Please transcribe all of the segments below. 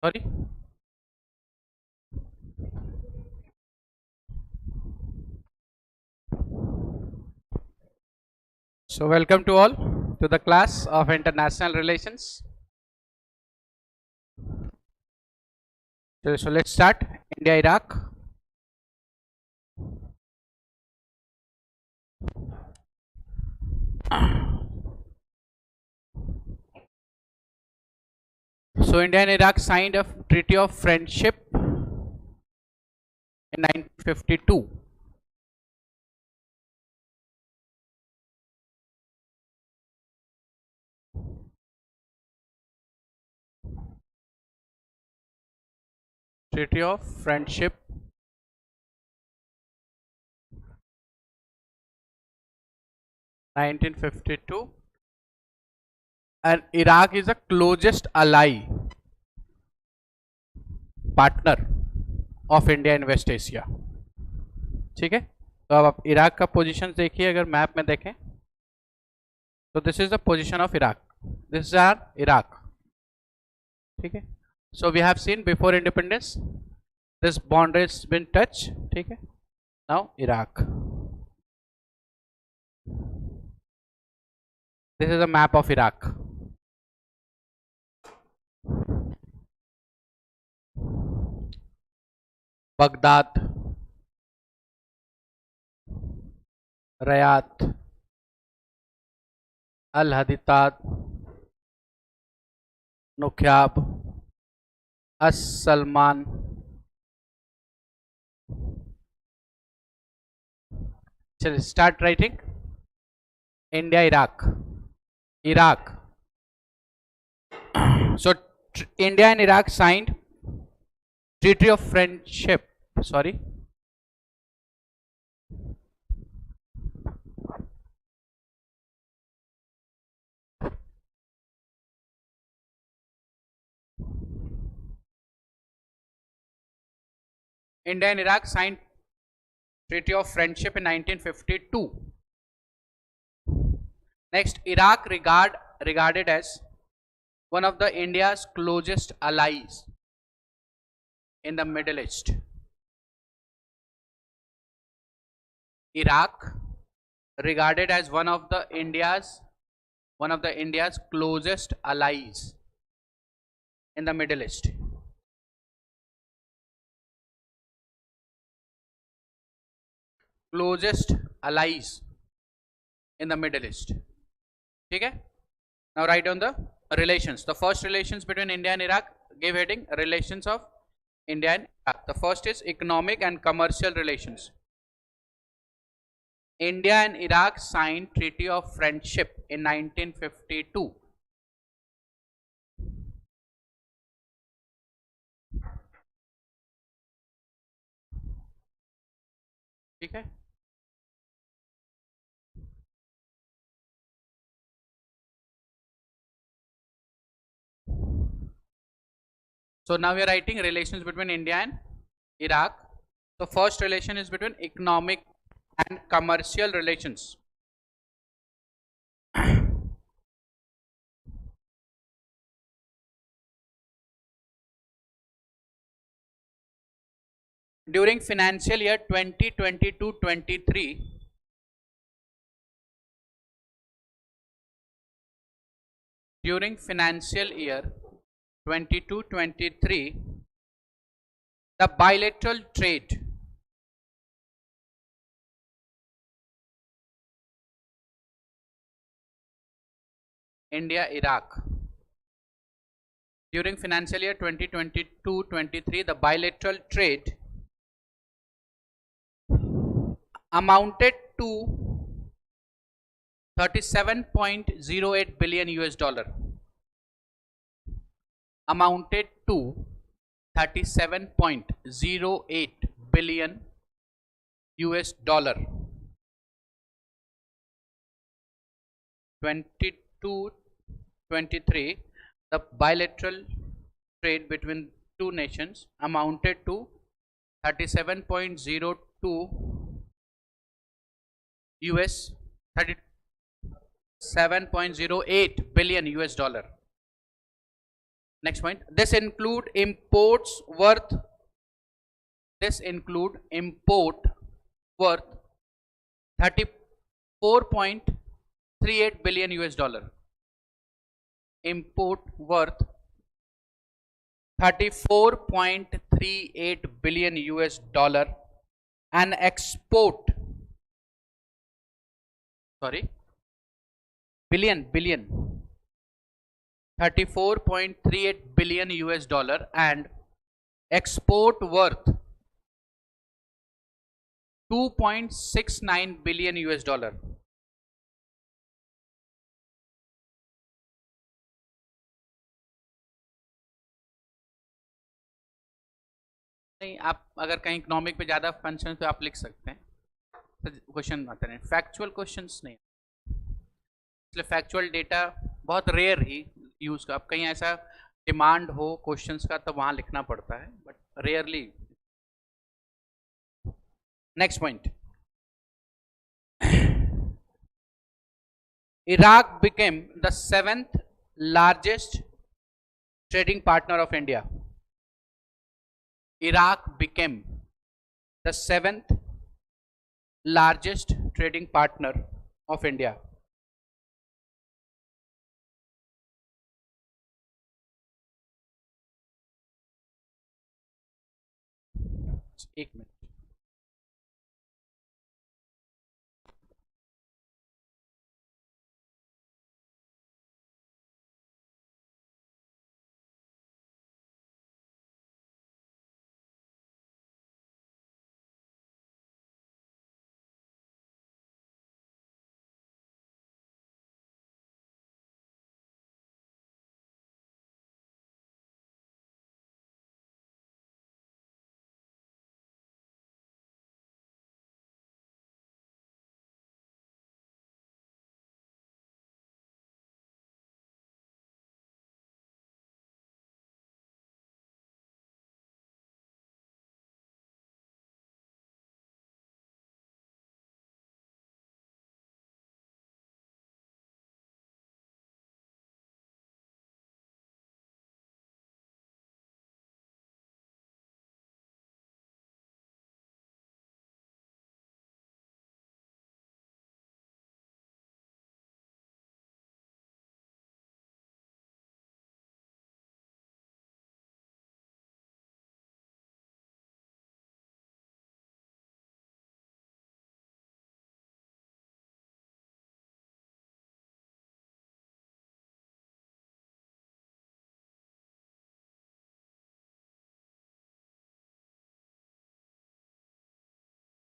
Sorry. So welcome to all to the class of international relations. So let's start. India, Iraq. So India and Iraq signed a treaty of friendship in 1952. Treaty of friendship 1952, and Iraq is the closest ally partner of India in West Asia. ठीक है, तो अब आप Iraq का position देखिए, अगर map में देखें तो this is the position of Iraq, this is our Iraq. ठीक है, so we have seen before independence this boundary has been touched. ठीक है, now Iraq, this is a map of Iraq. Baghdad, Riyadh, Al-Haditad, Nukyab, As-Salman, start writing. India, Iraq. So India and Iraq signed treaty of friendship. Sorry. India and Iraq signed treaty of friendship in 1952. Next, Iraq regarded as one of the India's closest allies in the Middle East. Iraq regarded as one of the India's closest allies in the Middle East. Closest allies in the Middle East. Okay? Now write down the relations. The first relations between India and Iraq, give heading relations of India and Iraq. The first is economic and commercial relations. India and Iraq signed treaty of friendship in 1952. Okay? So now we are writing relations between India and Iraq. So first relation is between economic and commercial relations. During financial year 2022-23, during financial year 22-23, the bilateral trade India-Iraq. During financial year 2022-23, the bilateral trade amounted to $37.08 billion US dollar. Amounted to $37.08 billion US dollar. 22-23, the bilateral trade between two nations amounted to 37.02 US 37.08 billion US dollar. Next point. This include import worth 34.38 billion US dollar. Import worth 34.38 billion US dollar and export, sorry, billion 34.38 billion US dollar and export worth 2.69 billion US dollar. नहीं, आप अगर कहीं economic पे ज़्यादा function तो आप लिख सकते हैं, क्वेश्चन आते हैं, फैक्चुअल क्वेश्चंस नहीं, इसलिए फैक्चुअल डेटा बहुत रेयर ही यूज़ का, आप कहीं ऐसा डिमांड हो क्वेश्चंस का तो वहाँ लिखना पड़ता है, but rarely. Next point. Iraq became the 7th largest trading partner of India. Iraq became the 7th largest trading partner of India. एक minute.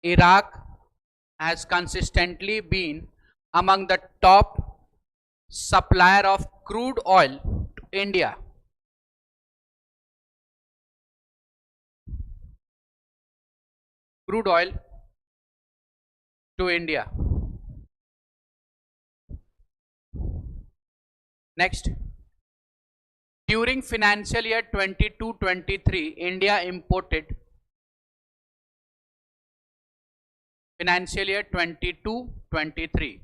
Iraq has consistently been among the top supplier of crude oil to India. Crude oil to India. Next, during financial year 22-23, India imported financial year 22-23,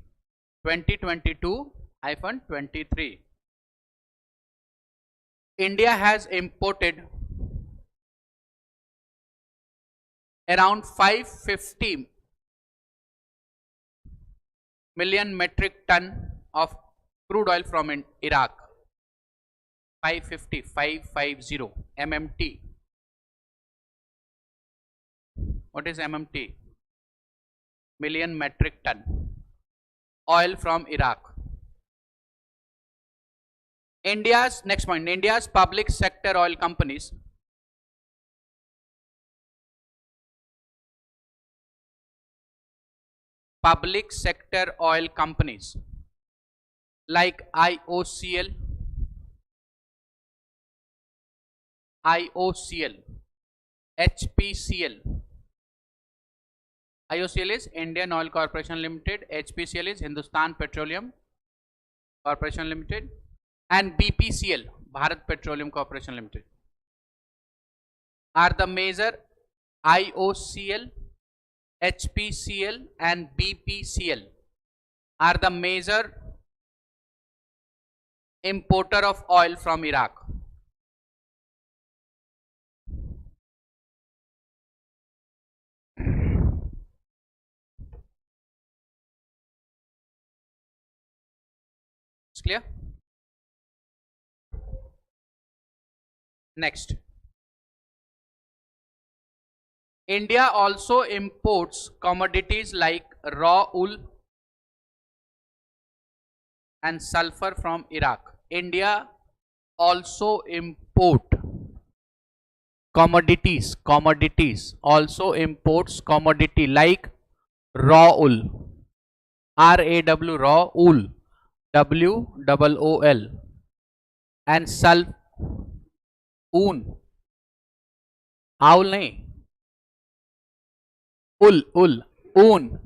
2022-23. India has imported around 550 million metric ton of crude oil from Iraq. 550 MMT. What is MMT? Million metric ton oil from Iraq. India's next point, India's public sector oil companies like IOCL, HPCL. IOCL is Indian Oil Corporation Limited, HPCL is Hindustan Petroleum Corporation Limited, and BPCL, Bharat Petroleum Corporation Limited, are the major. IOCL, HPCL and BPCL are the major importer of oil from Iraq. clear? Next, India also imports commodities like raw wool and sulfur from Iraq. India also import commodities, also imports commodity like raw wool, RAW, raw wool, WOOL, and owl नहीं, oon,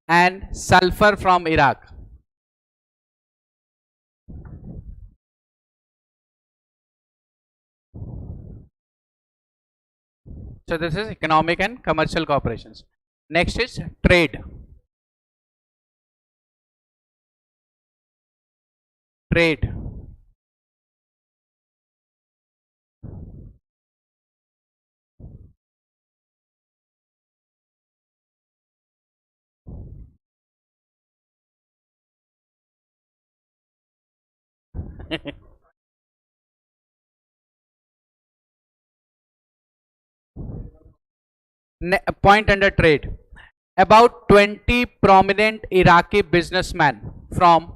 and sulfur from Iraq. So this is economic and commercial cooperations. Next is trade. Point under trade. About 20 prominent Iraqi businessmen from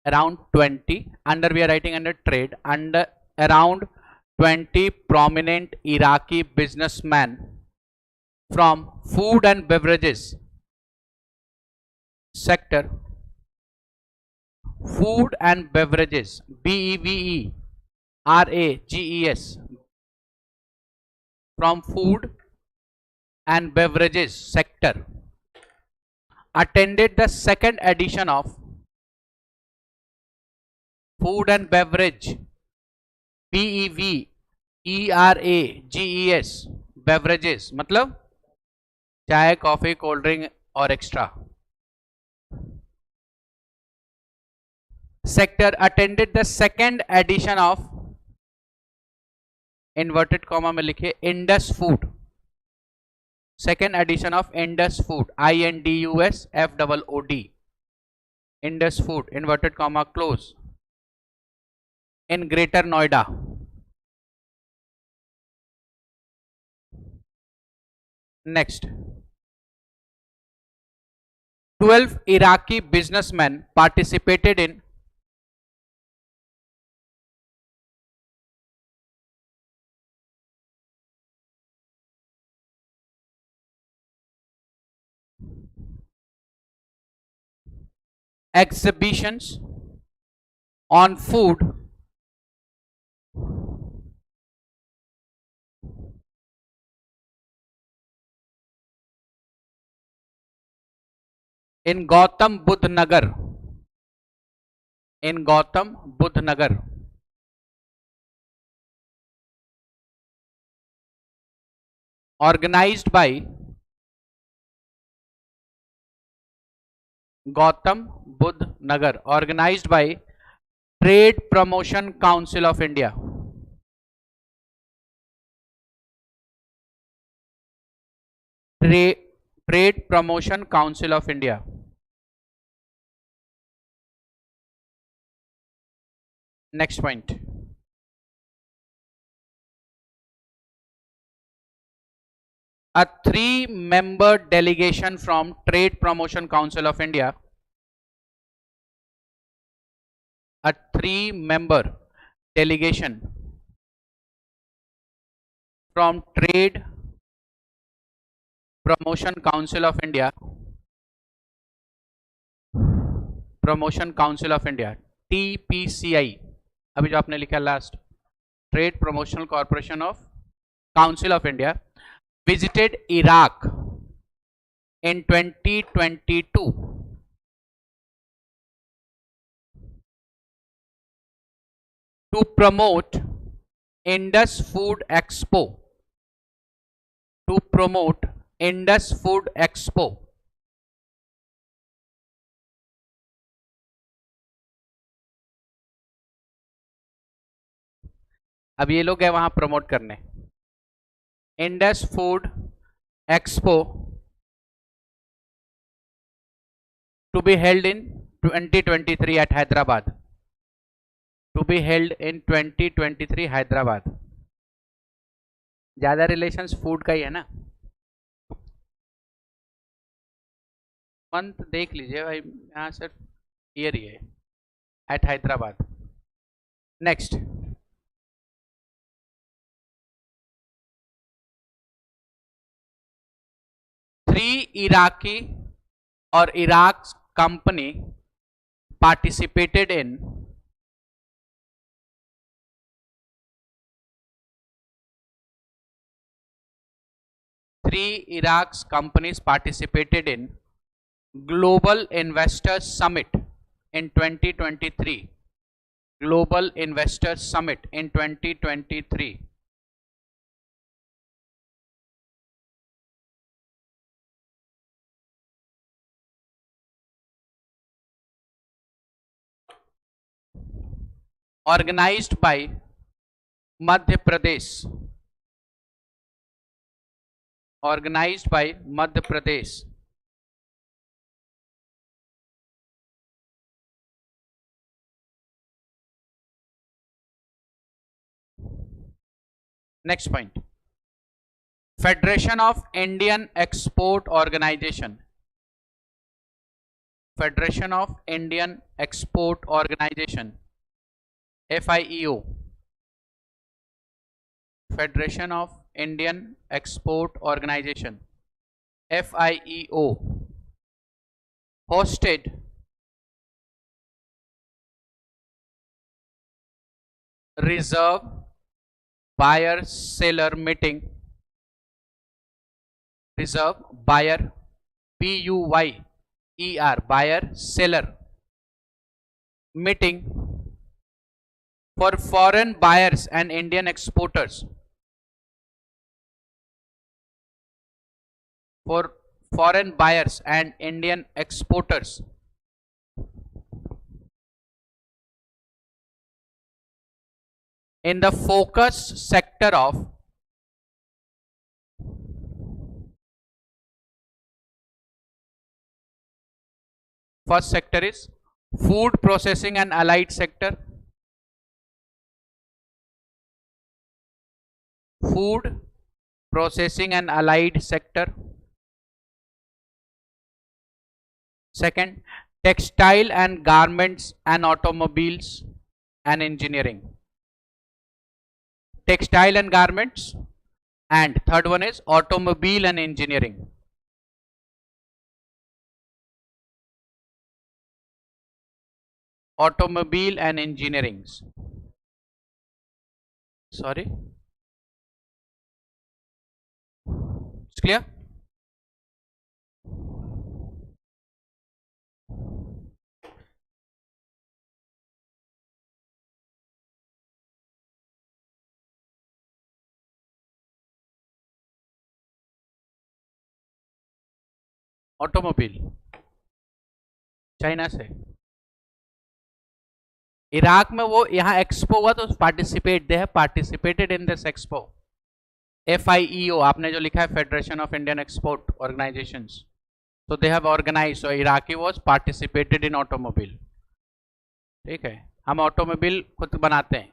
around 20, under we are writing under trade, under around 20 prominent Iraqi businessmen from food and beverages sector, food and beverages, BEVERAGES, from food and beverages sector, attended the second edition of food and beverage, BEVERAGES, beverages मतलब चाय, coffee, cold drink और extra sector, attended the second edition of inverted comma में लिखिए Indus Food, second edition of Indus Food, INDUS FOOD, Indus Food, inverted comma close, in Greater Noida. Next, 12 Iraqi businessmen participated in exhibitions on food in Gautam Buddha Nagar, organized by Gautam Buddha Nagar, organized by Trade Promotion Council of India. Trade Promotion Council of India. Next point. A 3-member delegation from Trade Promotion Council of India, a 3-member delegation from Trade Promotion Council of India, TPCI, अभी जो आपने लिखा last, Trade Promotional Corporation of Council of India, visited Iraq in 2022 to promote Indus Food Expo, अब ये लोग गए वहां promote करने Indus Food Expo to be held in 2023 at Hyderabad. To be held in 2023 Hyderabad. ज्यादा रिलेशंस फूड का ही है ना. मंथ देख लीजिए भाई, यहाँ से ईयर ही है, at Hyderabad. Next, three Iraqi और Iraq company participated in three Iraq's companies participated in Global Investors Summit in 2023. Global Investors Summit in 2023. Organized by Madhya Pradesh. Organized by Madhya Pradesh. Next point, Federation of Indian Export Organization. Federation of Indian Export Organization, FIEO. Federation of Indian Export Organization, FIEO, hosted reserve buyer seller meeting. Reserve buyer, BUYER, buyer seller meeting for foreign buyers and Indian exporters. For foreign buyers and Indian exporters. In the focus sector of first sector is food processing and allied sector. Food processing and allied sector. Second, textile and garments and automobiles and engineering. Textile and garments, and third one is automobile and engineering. Automobile and engineering. Sorry, it's clear? Automobile China से. Iraq में वो यहाँ expo हुआ तो participate, they have participated in this expo. FIEO आपने जो लिखा है federation of Indian export organisations, तो they have organised. So Iraqi was participated in automobile. ठीक है, हम ऑटोमोबाइल खुद बनाते हैं,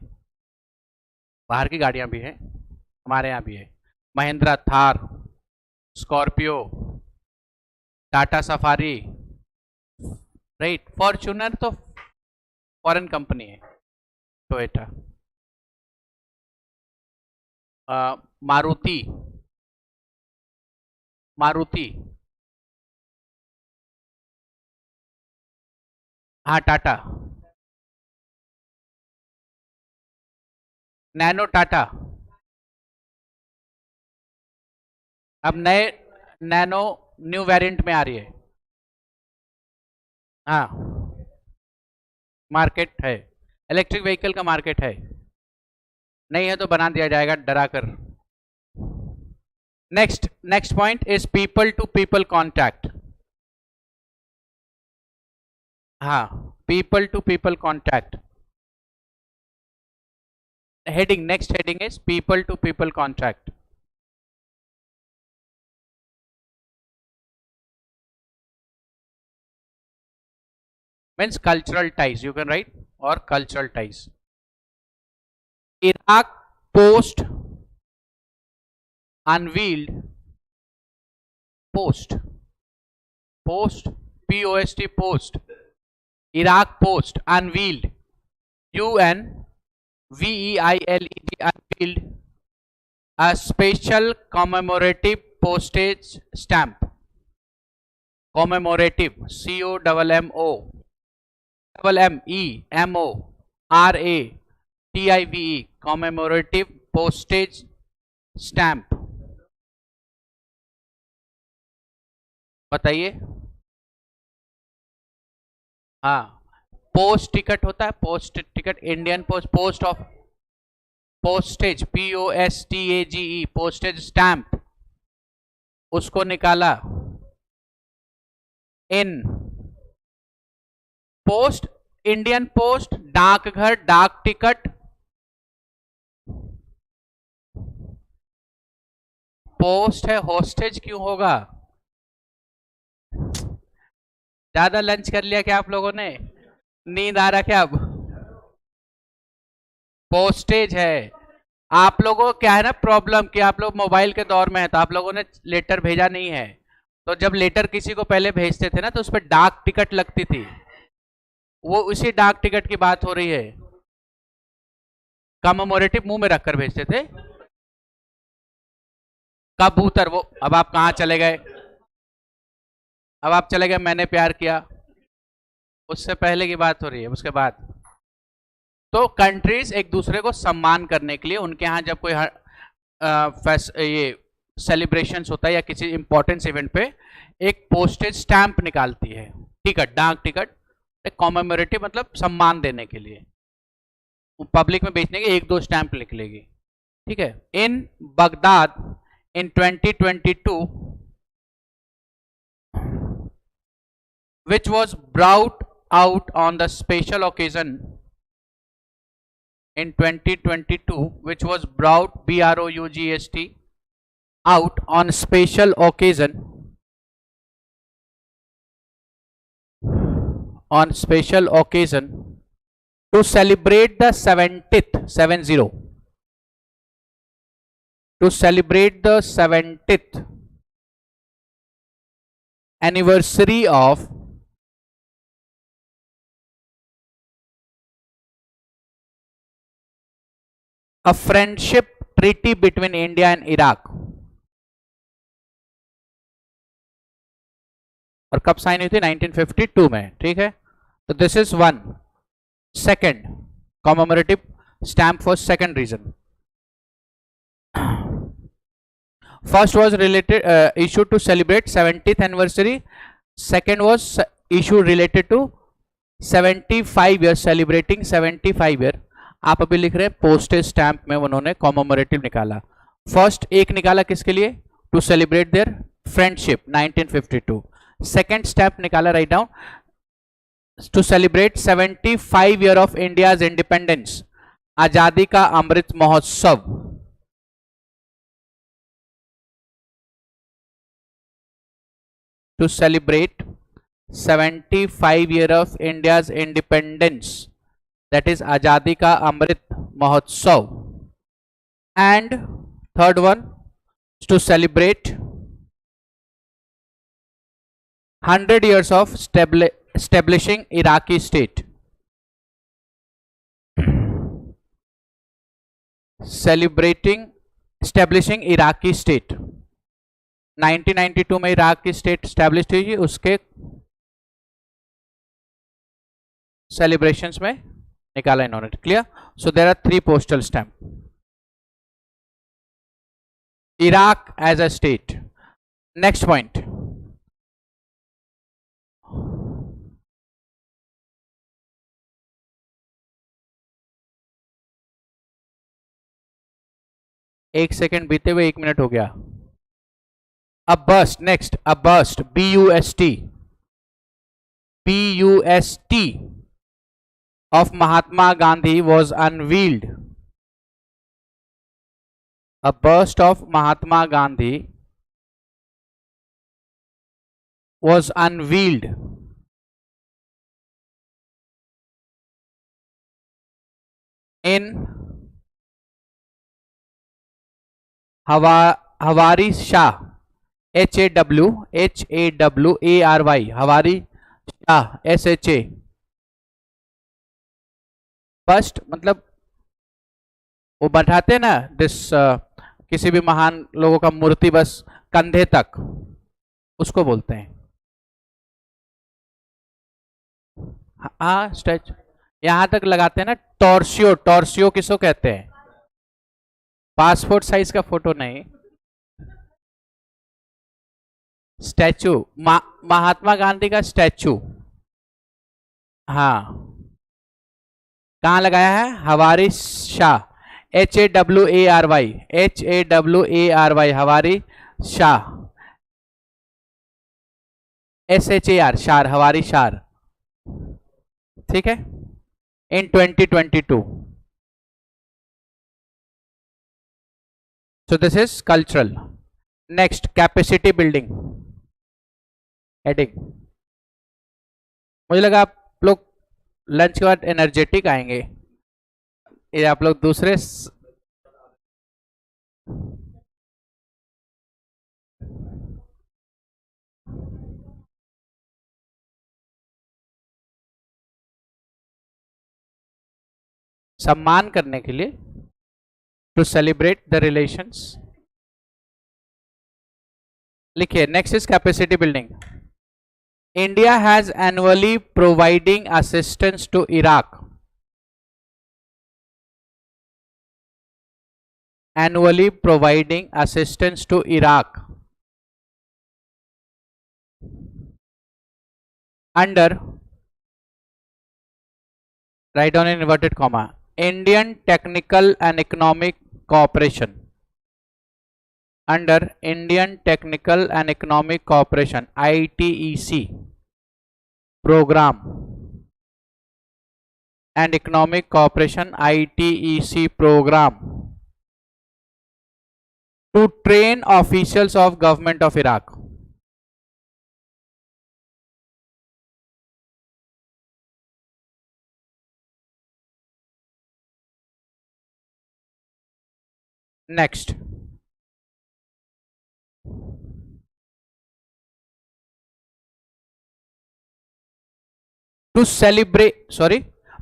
बाहर की गाड़ियां भी हैं, हमारे यहाँ भी है. Mahindra Thar, Scorpio, Tata safari, right. Fortuner तो फॉरेन कंपनी है. टोयोटा, मारुति, हाँ टाटा, नैनो टाटा. अब नए नैनो न्यू वेरिएंट में आ रही है. हाँ, मार्केट है, इलेक्ट्रिक व्हीकल का मार्केट है. नहीं है तो बना दिया जाएगा डरा कर. Next point is people to people contact. हाँ, people to people contact. Heading, next heading is people to people contact. means cultural ties, you can write, or cultural ties. Iraq post unveiled, post post post, Iraq post unveiled, unveiled, unveiled a special commemorative postage stamp. Commemorative, COMMEMORATIVE, commemorative postage stamp. बताइए। हाँ, post ticket होता है, post ticket, Indian post, post of, postage, POSTAGE, postage stamp, उसको निकाला। इन post, Indian post, डाकघर, डाक ticket, post है, hostage क्यों होगा? ज्यादा लंच कर लिया क्या आप लोगों ने? नींद आ रहा क्या अब? पोस्टेज है। आप लोगों को क्या है ना प्रॉब्लम कि आप लोग मोबाइल के दौर में है, तो आप लोगों ने लेटर भेजा नहीं है। तो जब लेटर किसी को पहले भेजते थे ना, तो उस पर डाक टिकट लगती थी, वो उसी डाक टिकट की बात हो रही है। कमेमोरेटिव मुंह में रखकर भेजते थे। कबूतर, वो अब आप कहां चले गए? अब आप चले गए, मैंने प्यार किया, उससे पहले की बात हो रही है, उसके बाद। तो कंट्रीज एक दूसरे को सम्मान करने के लिए उनके यहाँ जब कोई ये सेलिब्रेशंस होता है या किसी इंपॉर्टेंस इवेंट पे एक पोस्टेज स्टैंप निकालती है, टिकट, डाक टिकट, एक कॉमेमोरेटिव मतलब सम्मान देने के लिए, पब्लिक में बेचने के एक दो स्टैंप निकलेगी, ठीक है। इन Baghdad in 2022 which was brought out on the special occasion in 2022, which was brought BROUGST out on special occasion, on special occasion to celebrate the 70th, to celebrate the 70th anniversary of a friendship treaty between India and Iraq। और कब sign हुई थी? 1952 में, ठीक है। तो this is one. Second, commemorative stamp for second region. First was related issued to celebrate 70th anniversary, second was issued related to 75 years, celebrating 75 year। आप अभी लिख रहे हैं पोस्टेज स्टैंप में उन्होंने कॉमेमोरेटिव निकाला। फर्स्ट एक निकाला किसके लिए? To celebrate their friendship 1952। Second stamp निकाला, write down, to celebrate 75 year of India's independence, Azadi का Amrit Mahotsav. To celebrate 75 year of India's independence, that is Azadi का Amrit Mahotsav. And third one, to celebrate 100 years of establishing Iraqi state, celebrating establishing Iraqi state। 1992 में Iraq की state establish हुई, उसके celebrations में निकाला इन्होंने, क्लियर। So there are 3 postal stamp. Iraq as a state. Next point, एक सेकेंड बीते हुए 1 मिनट हो गया। A bust, next, a bust, BUST, BUST of Mahatma Gandhi was unveiled. A bust of Mahatma Gandhi was unveiled in Hawari Shah, HAWARY, Hawari Shah, SHA। First मतलब वो बैठाते ना किसी भी महान लोगों का मूर्ति बस कंधे तक, उसको बोलते हैं। हाँ स्टैचू, यहां तक लगाते हैं ना। टॉर्सियो, टॉर्सियो किसको कहते हैं? पासपोर्ट साइज का फोटो नहीं, स्टैचू। महात्मा गांधी का स्टैचू। हाँ, कहां लगाया है? हवारी Shah, HAWARY, HAWARY, Hawari Shah, SHAR, शार, हवारी शार। ठीक है, इन 2022। So this is cultural. Next, capacity building heading। मुझे लगा आप लोग लंच के बाद एनर्जेटिक आएंगे, ये आप लोग दूसरे सम्मान करने के लिए, टू सेलिब्रेट द रिलेशंस। लिखिए, next is capacity building. India has annually providing assistance to Iraq, annually providing assistance to Iraq under, write down in inverted comma, Indian Technical and Economic Cooperation, under Indian Technical and Economic Cooperation ITEC program and Economic Cooperation ITEC program to train officials of government of Iraq. Next,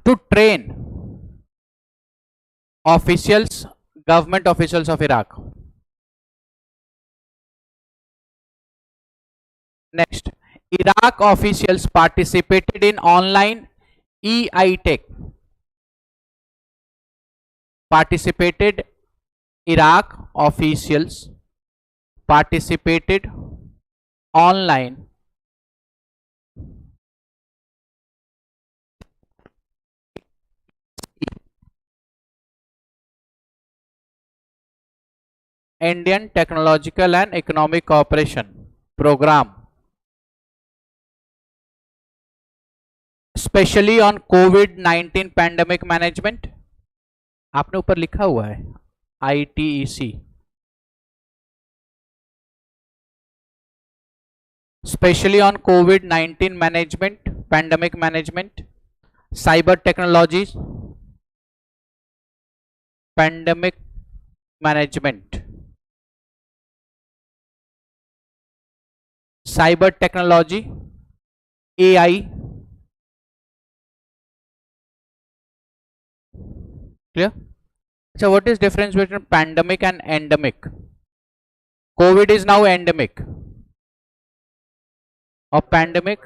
to train officials, government officials of Iraq. Next, Iraq officials participated in online EITech. Participated, Iraq officials participated online Indian Technological and Economic Cooperation program, specially on covid pandemic management. आपने ऊपर लिखा हुआ है ITEC, specially on covid management, pandemic management, cyber technologies, pandemic management, cyber technology, AI। Clear? So what is difference between pandemic and endemic? COVID is now endemic or pandemic?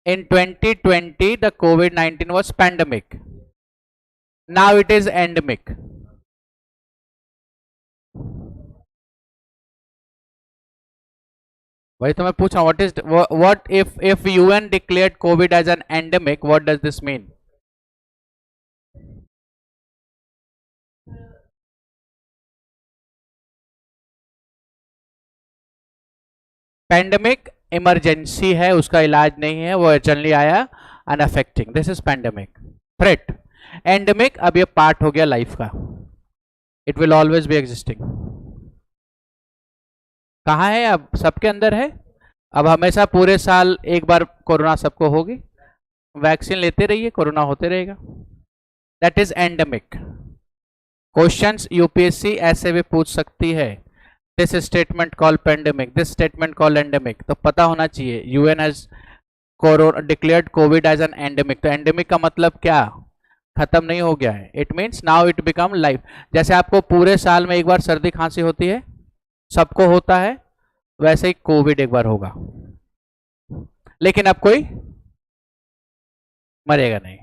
In 2020 the COVID-19 was pandemic, now it is endemic. वही तो मैं पूछ रहा हूँ, what if UN declared COVID as an endemic, what does this mean? Pandemic emergency है, उसका इलाज नहीं है, वो अर्जेंटली आया, unaffecting, this is pandemic. Threat, endemic अब ये पार्ट हो गया लाइफ का, it will always be existing. कहाँ है अब? सबके अंदर है। अब हमेशा पूरे साल एक बार कोरोना सबको होगी, वैक्सीन लेते रहिए, कोरोना होते रहेगा। That is endemic. Questions UPSC ऐसे भी पूछ सकती है, this statement call pandemic, this statement call endemic, तो पता होना चाहिए। UN has declared covid as an endemic, तो एंडेमिक का मतलब क्या, खत्म नहीं हो गया है, it means now it become life. जैसे आपको पूरे साल में एक बार सर्दी खांसी होती है, सबको होता है, वैसे ही कोविड एक बार होगा, लेकिन अब कोई मरेगा नहीं।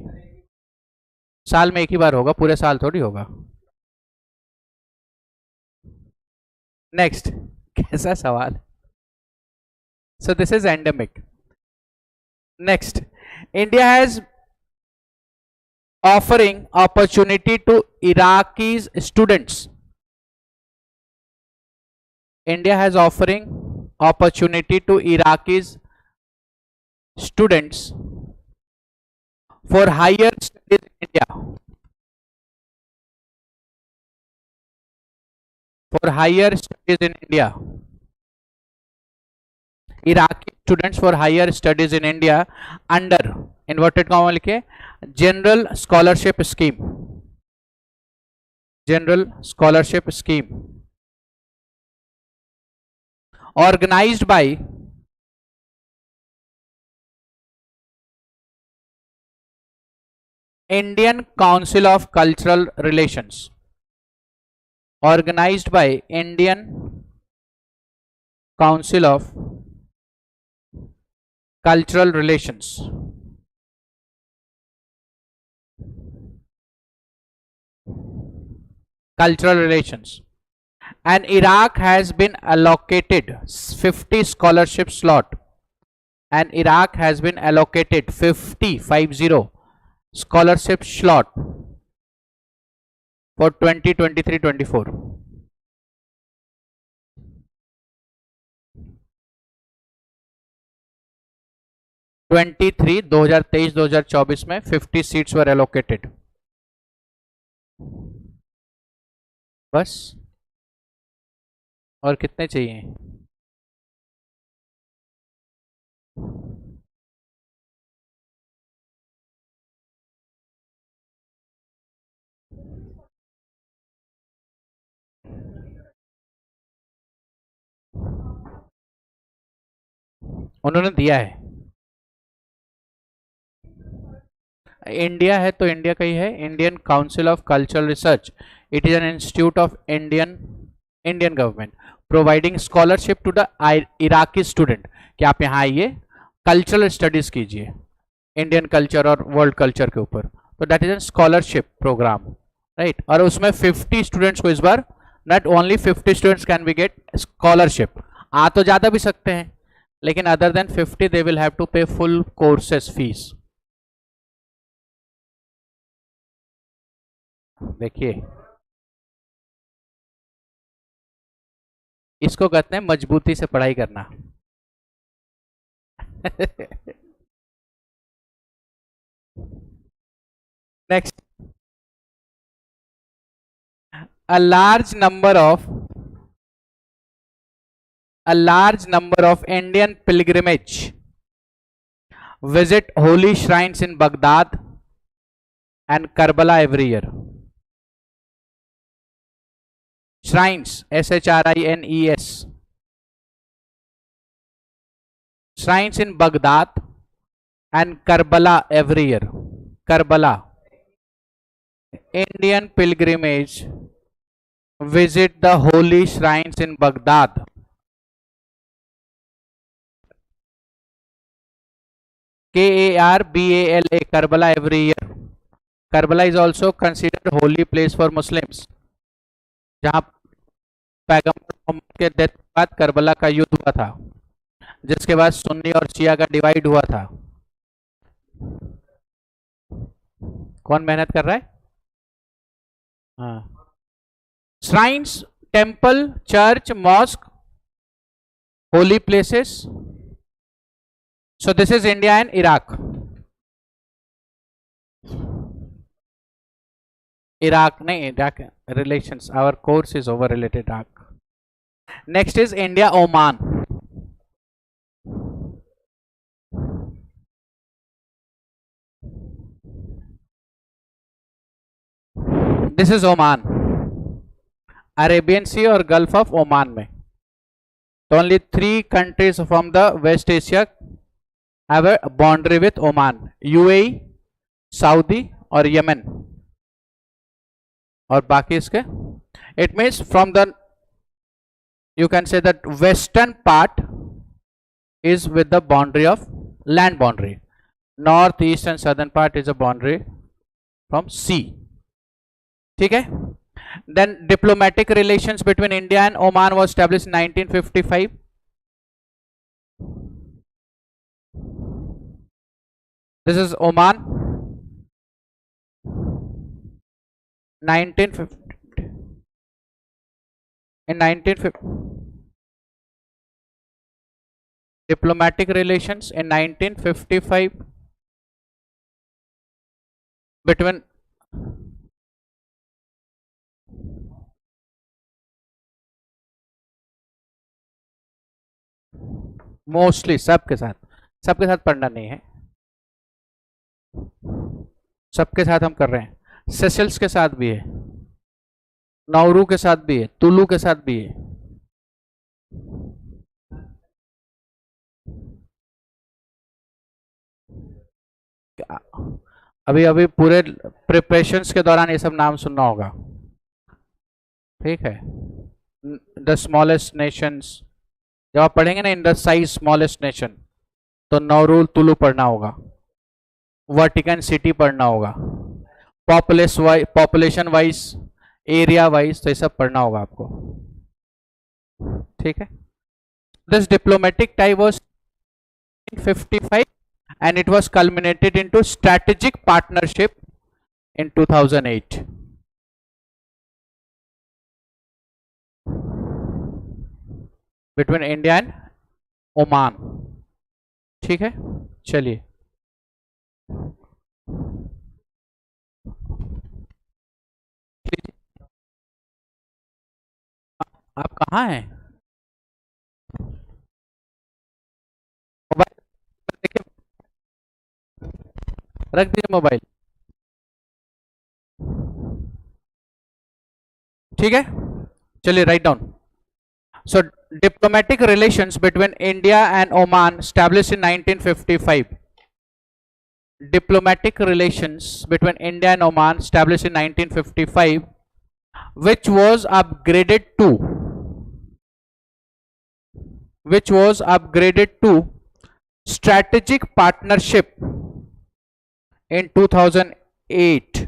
साल में एक ही बार होगा, पूरे साल थोड़ी होगा। नेक्स्ट, कैसा सवाल। सो this is endemic. Next, India has offering opportunity to Iraqis students. India has offering opportunity to Iraqis students for higher studies in India. For higher studies in India. Iraqi students for higher studies in India under inverted comma लिखे general scholarship scheme, general scholarship scheme organized by Indian council of Cultural Relations, organized by Indian council of Cultural Relations. Cultural relations, and Iraq has been allocated 50 scholarship slot, and Iraq has been allocated 50 scholarship slot for 2023-24। 2023-2024 में 50 seats were allocated. बस, और कितने चाहिए। उन्होंने दिया है, India है तो इंडिया का ही है, Indian council of cultural research, it is an institute of Indian government providing scholarship to the Iraqi student, कि आप यहाँ आइए, कल्चरल स्टडीज कीजिए इंडियन कल्चर और वर्ल्ड कल्चर के ऊपर, तो that is an scholarship programme, right. और उसमें 50 स्टूडेंट्स को इस बार, not only 50 students can be get scholarship, आ तो ज़्यादा भी सकते हैं, लेकिन other than 50 they will have to पे फुल कोर्सेज फीस। देखिए, इसको कहते हैं मजबूती से पढ़ाई करना। Next, a large number of Indian pilgrimage visit holy shrines in Baghdad and Karbala every year. Shrines, SHRINES, shrines in Baghdad and Karbala every year. Karbala, Indian pilgrimage visit the holy shrines in Baghdad KARBALA, Karbala every year. Karbala is also considered holy place for Muslims, जहां पैगंबर मोहम्मद के death के बाद Karbala का युद्ध हुआ था, जिसके बाद सुन्नी और शिया का डिवाइड हुआ था। कौन मेहनत कर रहा है? हाँ, shrines, temple, church, mosque, holy places. So this is India and Iraq. Iraq, नहीं, Iraq relations, our course is over related Iraq. Next is India Oman. This is Oman, Arabian sea और गल्फ ऑफ ओमान में। तो only 3 countries from the West Asia have a boundary with Oman, UAE, Saudi और Yemen, और बाकी इसके, it means from the, you can say that western part is with the boundary of land boundary, north, east and southern part is a boundary from sea. ठीक है. Then diplomatic relations between India and Oman was established in 1955. This is Oman, 1950. In 1950, diplomatic relations in 1955 between mostly सबके साथ पढ़ना नहीं है, सबके साथ हम कर रहे हैं। सेशल्स के साथ भी है, नाउरू के साथ भी है, तुलू के साथ भी है। अभी पूरे प्रिपरेशंस के दौरान ये सब नाम सुनना होगा, ठीक है। द स्मॉलेस्ट नेशंस, जब आप पढ़ेंगे ना in the size smallest nation, तो नाउरू तुलू पढ़ना होगा, वाटिकन सिटी पढ़ना होगा, पॉपुलेशन वाइज, एरिया वाइज, तो ये सब पढ़ना होगा आपको, ठीक है। This diplomatic tie was 55 and it was culminated into strategic partnership in 2008. Between India and Oman, ठीक है। चलिए, आप कहाँ हैं? मोबाइल देखिए, रख दीजिए मोबाइल, ठीक है। चलिए, write down. So diplomatic relations between India and Oman established in 1955. Diplomatic relations between India and Oman established in 1955, which was upgraded to strategic partnership in 2008.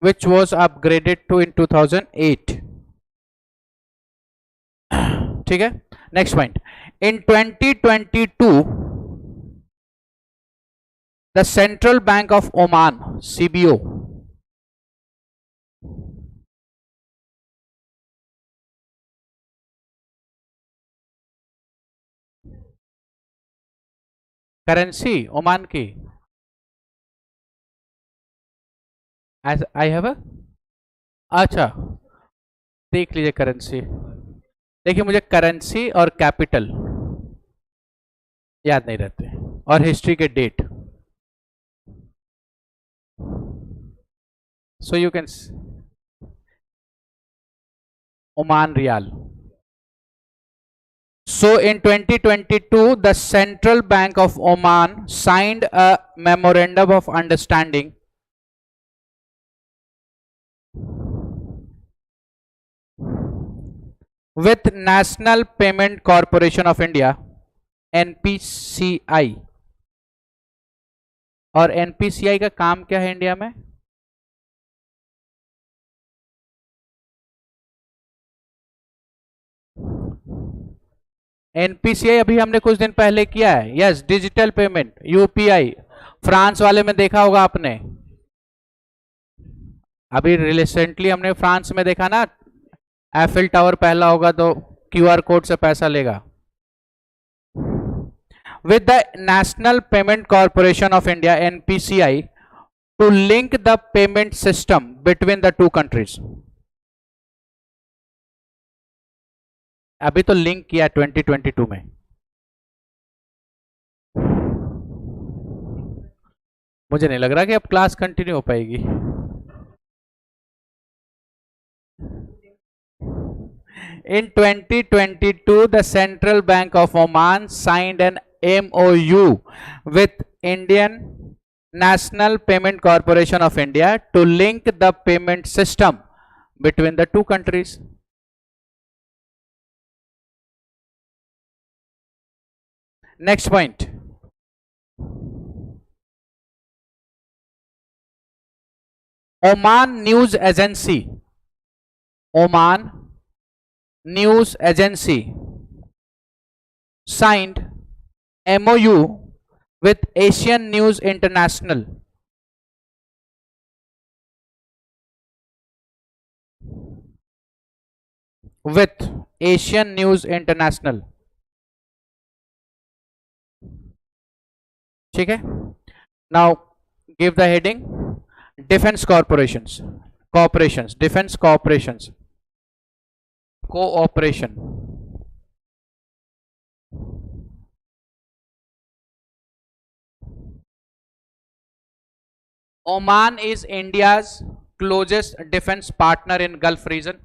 Which was upgraded to in 2008. ठीक है। Next point, in 2022 the central bank of Oman CBO currency Oman की, I have, अच्छा देख लीजिए currency. देखिए, मुझे currency और capital याद नहीं रहते, और हिस्ट्री के date, so you can, Oman rial. So in 2022 the Central Bank of Oman signed a memorandum of understanding with National Payment Corporation of India NPCI। और NPCI का काम क्या है इंडिया में? एनपीसीआई अभी हमने कुछ दिन पहले किया है, yes, digital payment, UPI. France वाले में देखा होगा आपने, अभी रिसेंटली हमने फ्रांस में देखा ना, एफिल टावर पहला होगा तो क्यूआर कोड से पैसा लेगा। With the National Payment Corporation of India NPCI to link the payment system between the two countries. अभी तो लिंक किया 2022 में, मुझे नहीं लग रहा कि अब क्लास कंटिन्यू हो पाएगी। In 2022, the Central Bank of Oman signed an MOU with Indian National Payment Corporation of India to link the payment system between the two countries. Next point. Oman News Agency. Oman News Agency signed MOU with Asian News International. With Asian News International. ठीक है? Now give the heading Defense Corporations. Corporations. Defense Corporations. Cooperation. Oman is India's closest defense partner in Gulf region.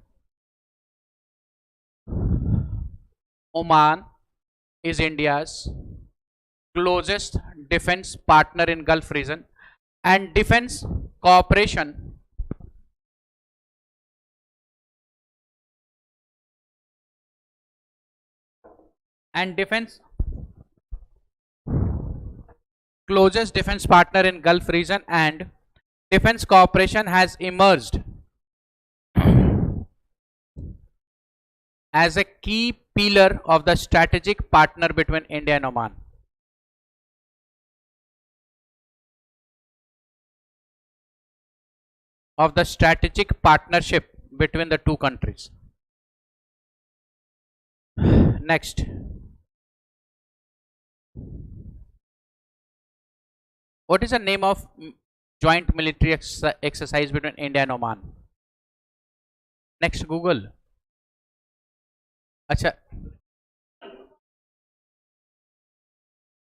Oman is India's closest defense partner in Gulf region, and defense cooperation closest defense partner in Gulf region, and defense cooperation has emerged as a key pillar of the strategic partner between India and Oman. Of the strategic partnership between the two countries. Next. What is the name of joint military exercise between India and Oman? Next, Google. अच्छा,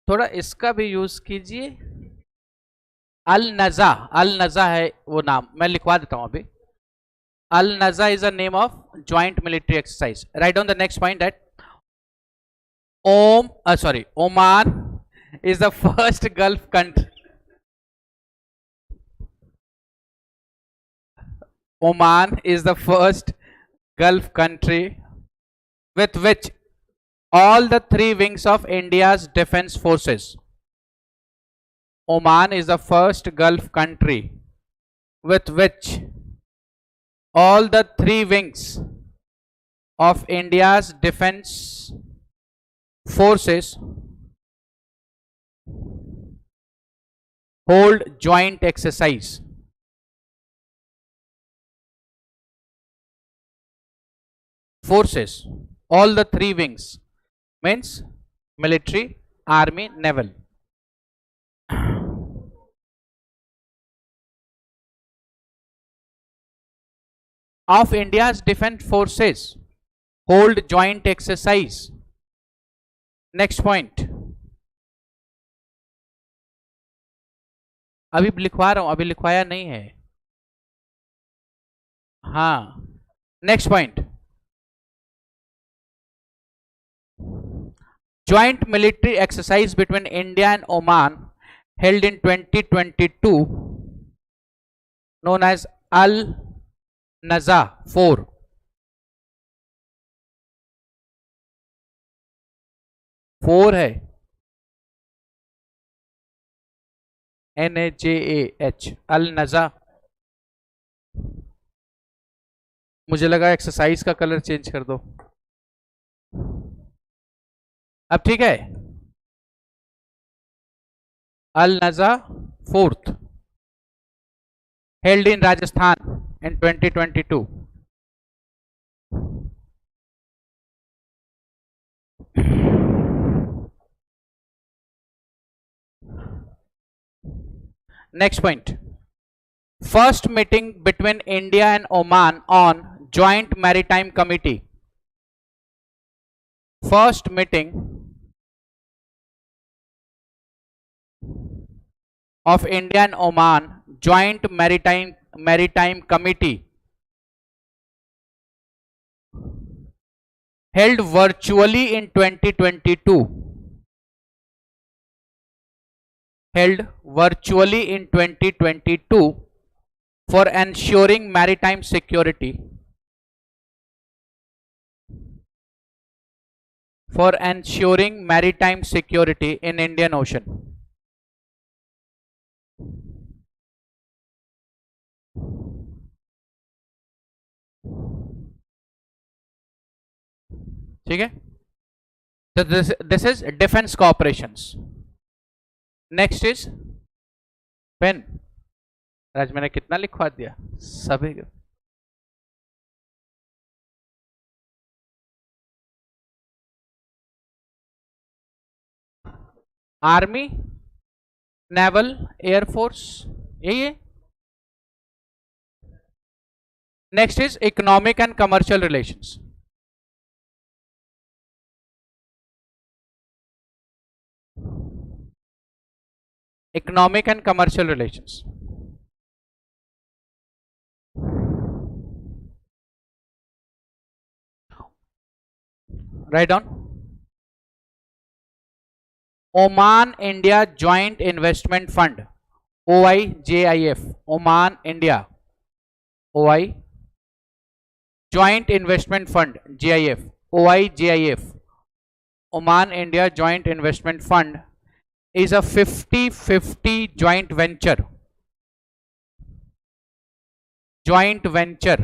थोड़ा इसका भी use कीजिए। अल नजा है वो नाम, मैं लिखवा देता हूं अभी। अल नजा is a name of joint military exercise. Right on the next point that Oman is the first Gulf country. Oman is the first Gulf country with which all the three wings of India's defense forces. Oman is the first Gulf country with which all the three wings of India's defense forces hold joint exercise. Forces, all the three wings means military, army, naval. Of India's defense forces hold joint exercise. Next point. अभी लिखवा रहा हूं, अभी लिखवाया नहीं है। हाँ, next point. Joint military exercise between India and Oman held in 2022 known as Al Naza 4. है NAJAH अल नजा। मुझे लगा एक्सरसाइज का कलर चेंज कर दो। अब ठीक है। अल नजा 4th held in Rajasthan in 2022. Next point. First meeting between India and Oman on Joint Maritime Committee. First meeting of India and Oman Joint Maritime Committee held virtually in 2022. Held virtually in 2022 for ensuring maritime security. For ensuring maritime security in Indian Ocean. ठीक है, so this is defense cooperations. Next is pen. राज मैंने कितना लिखवा दिया सभी. Army, naval, air force, यही है. Next is economic and commercial relations. Economic and commercial relations. Write down. Oman India Joint Investment Fund, OIJIF. Oman India, OI Joint Investment Fund, JIF, OIJIF. Oman India Joint Investment Fund is a 50-50 joint venture. Joint venture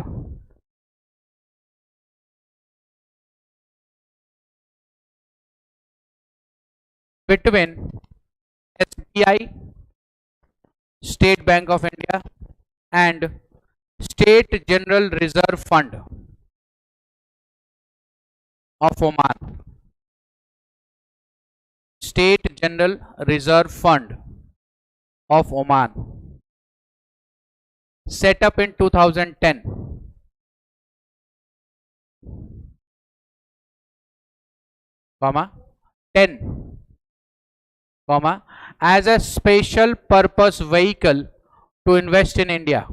between SBI, State Bank of India, and State General Reserve Fund of Oman. State General Reserve Fund of Oman, set up in 2010. Comma 10, comma, as a special purpose vehicle to invest in India.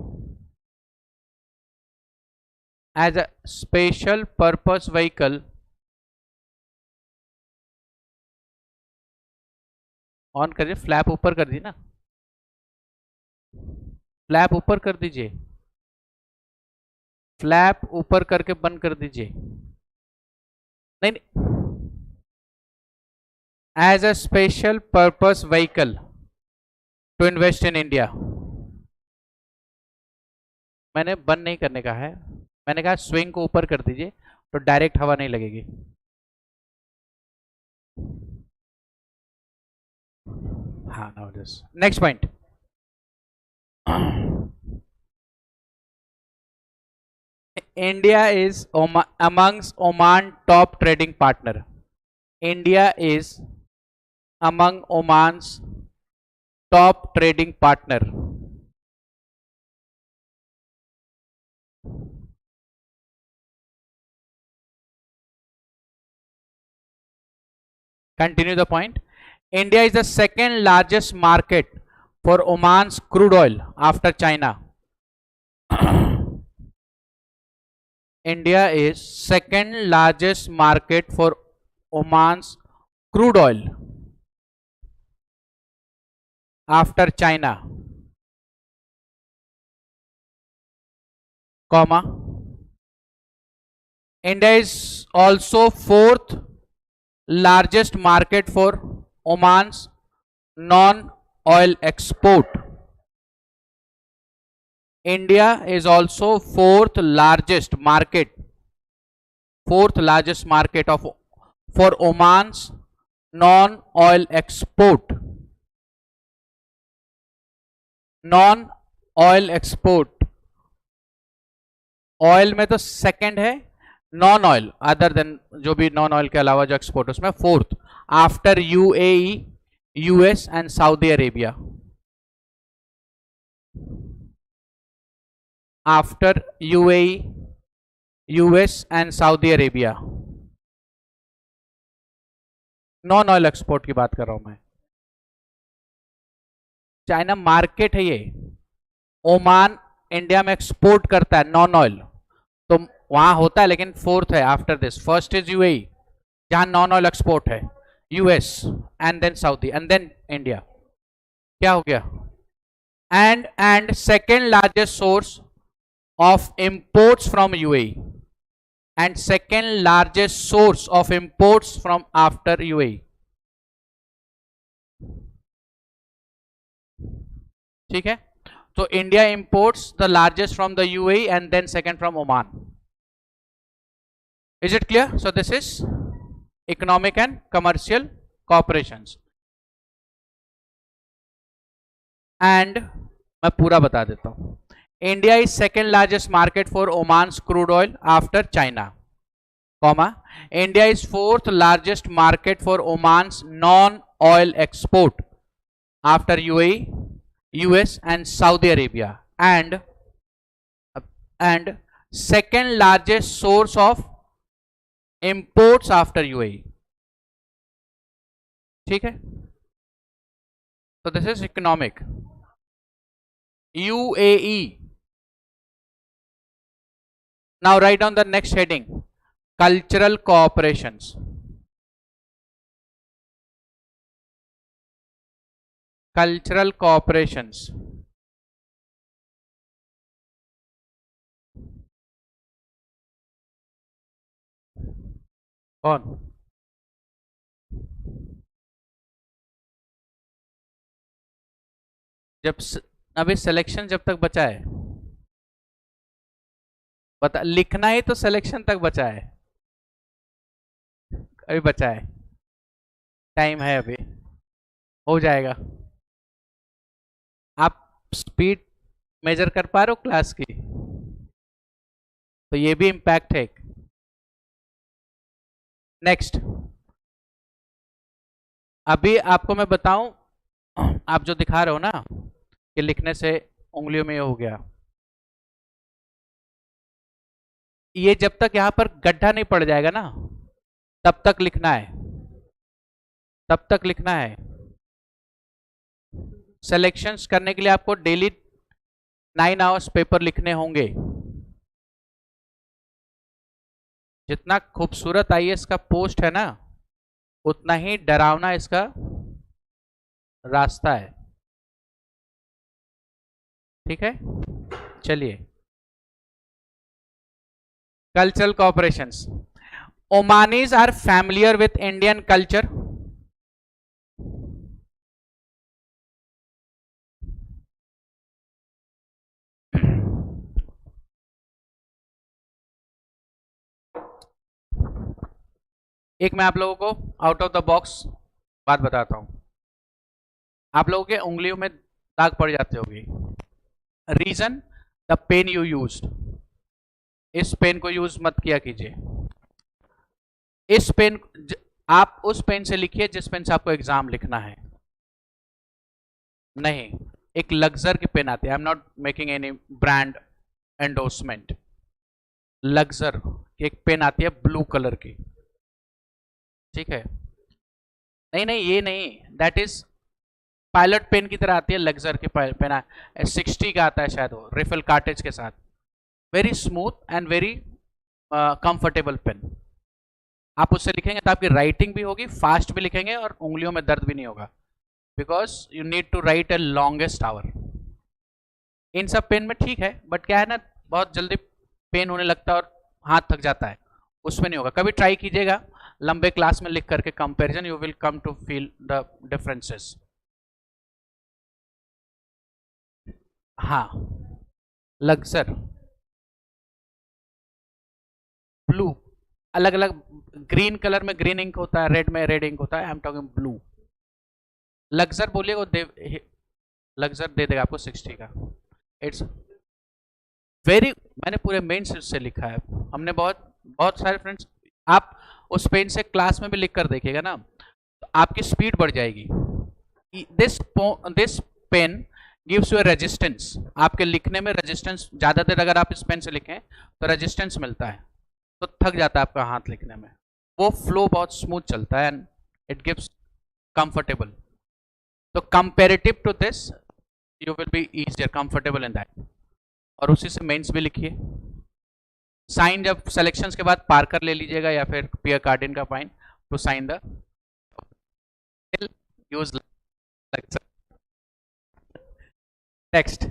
As a special purpose vehicle. On करिए, flap ऊपर कर दी ना, flap ऊपर कर दीजिए, flap ऊपर करके बंद कर दीजिए. नहीं, as a special purpose vehicle to invest in India. मैंने बंद नहीं करने का है, मैंने कहा स्विंग को ऊपर कर दीजिए तो डायरेक्ट हवा नहीं लगेगी. हाँ, now this. Next point. India is amongst Oman top trading partner. India is among Oman's top trading partner. Continue the point. India is the second largest market for Oman's crude oil after China. India is second largest market for Oman's crude oil after China, comma. India is also fourth largest market for Oman's non-oil export. India is also fourth largest market for Oman's non-oil export. Non-oil export. Oil में तो second है, non oil other than जो भी non oil के अलावा जो export उसमें fourth after UAE, US and Saudi Arabia. After UAE, US and Saudi Arabia. Non oil export की बात कर रहा हूं मैं. चाइना मार्केट है ये। ओमान इंडिया में एक्सपोर्ट करता है नॉन ऑयल, तो वहां होता है, लेकिन फोर्थ है after this. First is UAE जहां नॉन ऑयल एक्सपोर्ट है, US and then Saudi and then India. क्या हो गया? And second largest source of imports from UAE and second largest source of imports from after UAE. ठीक है, तो India imports the largest from the UAE and then second from Oman. Is it clear? So this is economic and commercial cooperations. And मैं पूरा बता देता हूं। India is second largest market for Oman's crude oil after China, comma, India is fourth largest market for Oman's non-oil export after UAE, US and Saudi Arabia, and second largest source of imports after UAE. ठीक है, so this is economic. UAE. Now write down the next heading, cultural cooperations. Cultural cooperations. कौन? जब अभी selection जब तक बचा है, बता, लिखना ही तो सिलेक्शन तक बचा है, अभी बचा है, टाइम है, अभी हो जाएगा। आप स्पीड मेजर कर पा रहे हो क्लास की? तो ये भी इम्पैक्ट है। नेक्स्ट, अभी आपको मैं बताऊं, आप जो दिखा रहे हो ना कि लिखने से उंगलियों में हो गया, ये जब तक यहां पर गड्ढा नहीं पड़ जाएगा ना तब तक लिखना है, तब तक लिखना है। सिलेक्शंस करने के लिए आपको डेली 9 आवर्स पेपर लिखने होंगे। जितना खूबसूरत आईएएस का पोस्ट है ना, उतना ही डरावना इसका रास्ता है। ठीक है, चलिए, cultural cooperations. Omanis are familiar with Indian culture. एक मैं आप लोगों को आउट ऑफ द बॉक्स बात बताता हूं। आप लोगों के उंगलियों में दाग पड़ जाते होंगे। Reason, the pen you used. इस पेन को यूज मत किया कीजिए। इस पेन, आप उस पेन से लिखिए जिस पेन से आपको एग्जाम लिखना है। नहीं, एक लग्जर की पेन आती है, I am not making any brand endorsement. Luxor की एक पेन आती है ब्लू कलर की, ठीक है? नहीं नहीं, ये नहीं, दैट इज पायलट पेन की तरह आती है। लग्जर की पेन 60 का आता है शायद, वो रिफिल कार्टेज के साथ। Very smooth and very comfortable pen. आप उससे लिखेंगे तो आपकी राइटिंग भी होगी, फास्ट भी लिखेंगे और उंगलियों में दर्द भी नहीं होगा, because you need to write a longest hour. इन सब पेन में ठीक है, बट क्या है ना, बहुत जल्दी पेन होने लगता है और हाथ थक जाता है, उसमें नहीं होगा। कभी ट्राई कीजिएगा लंबे क्लास में लिख करके comparison, you will come to feel the differences. हाँ, लग्जर, ब्लू, अलग अलग, ग्रीन कलर में ग्रीन इंक होता है, रेड में रेड इंक होता है, I am talking blue. Luxor बोलिए, वो लग्जर दे देगा आपको 60 का। इट्स वेरी, मैंने पूरे मेन से लिखा है, हमने बहुत सारे फ्रेंड्स, आप उस पेन से क्लास में भी लिख कर देखिएगा ना, तो आपकी स्पीड बढ़ जाएगी। This pen gives you resistance, आपके लिखने में रेजिस्टेंस, ज़्यादा देर अगर आप इस पेन से लिखें तो रेजिस्टेंस मिलता है, तो थक जाता है आपका हाथ लिखने में। वो फ्लो बहुत स्मूथ चलता है एंड इट गिव्स कंफर्टेबल। तो comparative to this, you will be easier comfortable in that. और उसी से मेंस भी लिखिए। साइन जब सिलेक्शंस के बाद पार्कर ले लीजिएगा या फिर पियर कार्डिन का fine to sign the use text.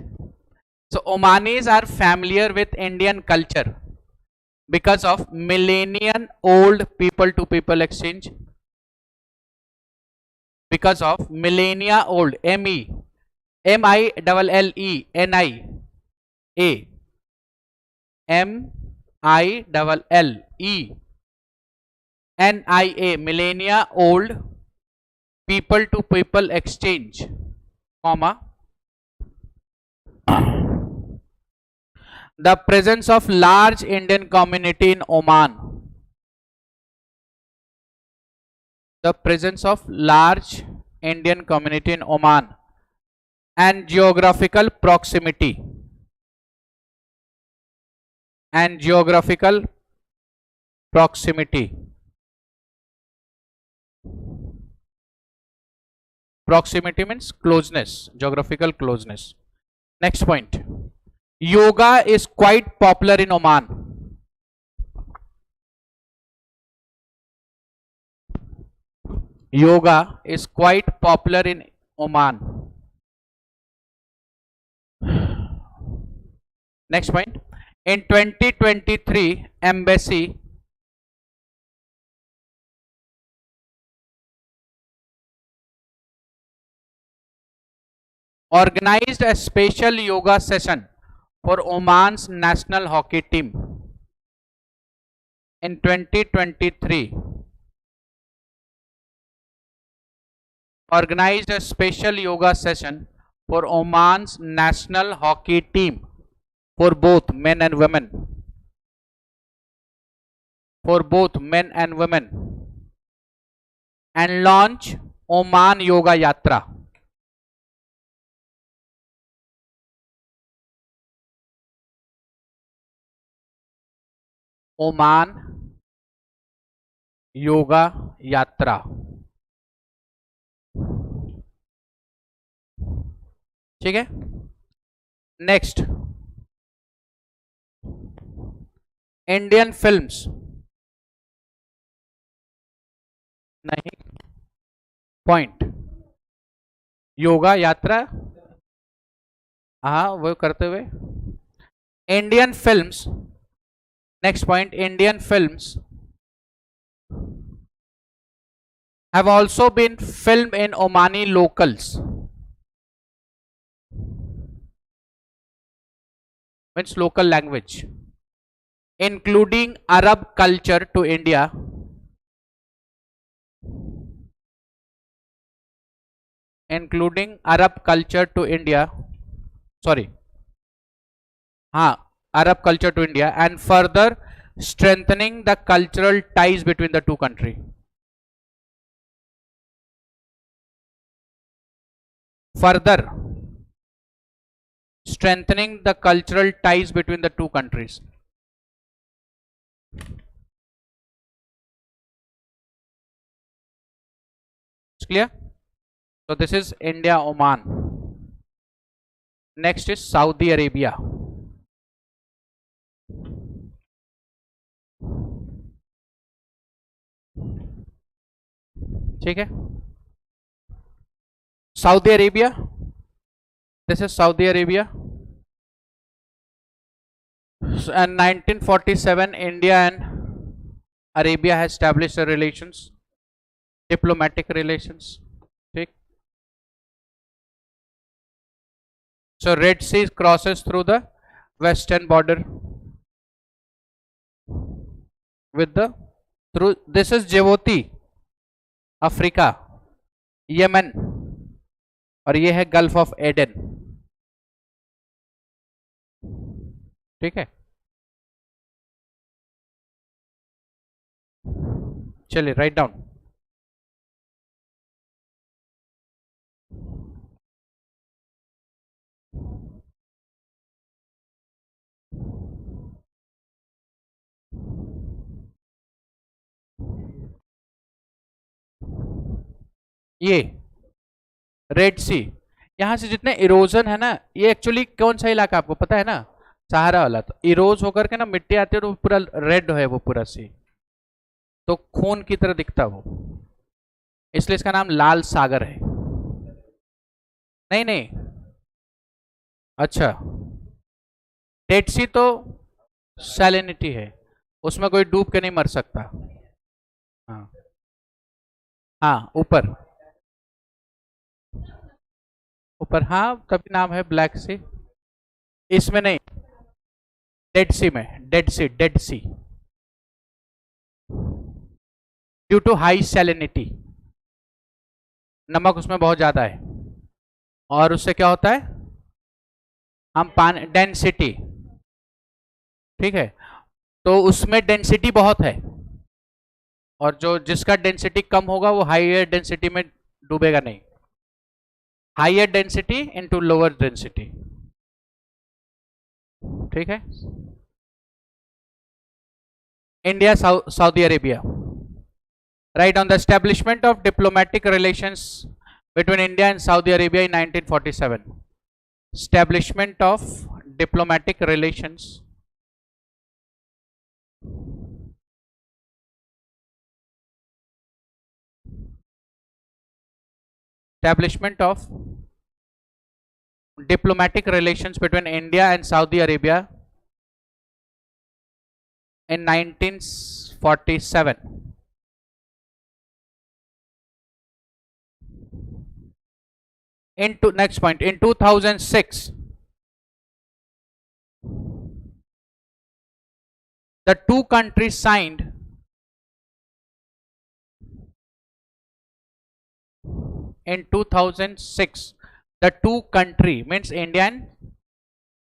So Omanis are familiar with Indian culture because of millennium old people to people exchange. Because of millennia old MILLENIA millennia old people to people exchange, comma, the presence of large Indian community in Oman. The presence of large Indian community in Oman and geographical proximity. And geographical proximity. Proximity means closeness, geographical closeness. Next point. Yoga is quite popular in Oman. Yoga is quite popular in Oman. Next point. In 2023, embassy organized a special yoga session for Oman's national hockey team. In 2023, organized a special yoga session for Oman's national hockey team for both men and women. For both men and women. And launch Oman Yoga Yatra. Oman yoga यात्रा। ठीक है। Next, Indian films नहीं, point yoga यात्रा, हाँ वो करते हुए Indian films. Next point, Indian films have also been filmed in Omani locals, means local language, including Arab culture to India, including Arab culture to India, sorry, हाँ, Arab culture to India, and further strengthening the cultural ties between the two countries. Further strengthening the cultural ties between the two countries. It's clear? So this is India, Oman. Next is Saudi Arabia. ठीक है। Saudi Arabia, this is Saudi Arabia. And 1947 India and Arabia has established the relations, diplomatic relations. ठीक। So Red Sea crosses through the western border with the through, this is Djibouti, Africa, Yemen, और ये है gulf of Aden. ठीक है, चलिए write down. ये red सी, यहाँ से जितने इरोजन है ना, ये एक्चुअली कौन सा इलाका आपको पता है ना, सहारा वाला, तो इरोज होकर के ना मिट्टी आती है तो पूरा रेड है वो पूरा सी, तो खून की तरह दिखता वो, इसलिए इसका नाम लाल सागर है। नहीं नहीं, अच्छा, डेड सी तो सैलिनिटी है, उसमें कोई डूब के नहीं मर सकता। हाँ हाँ, ऊपर ऊपर, हाँ तभी नाम है ब्लैक सी। इसमें नहीं, डेड सी में, Dead Sea, Dead Sea, due to high salinity, नमक उसमें बहुत ज्यादा है, और उससे क्या होता है, हम पानी डेंसिटी, ठीक है, तो उसमें डेंसिटी बहुत है, और जो जिसका डेंसिटी कम होगा वो हाईयर डेंसिटी में डूबेगा नहीं, higher density into lower density, ठीक है। India Saudi Arabia, right on the establishment of diplomatic relations between India and Saudi Arabia in 1947. Establishment of diplomatic relations between India and Saudi Arabia in 1947. Next point, in 2006 the two countries signed in 2006 the two country means India and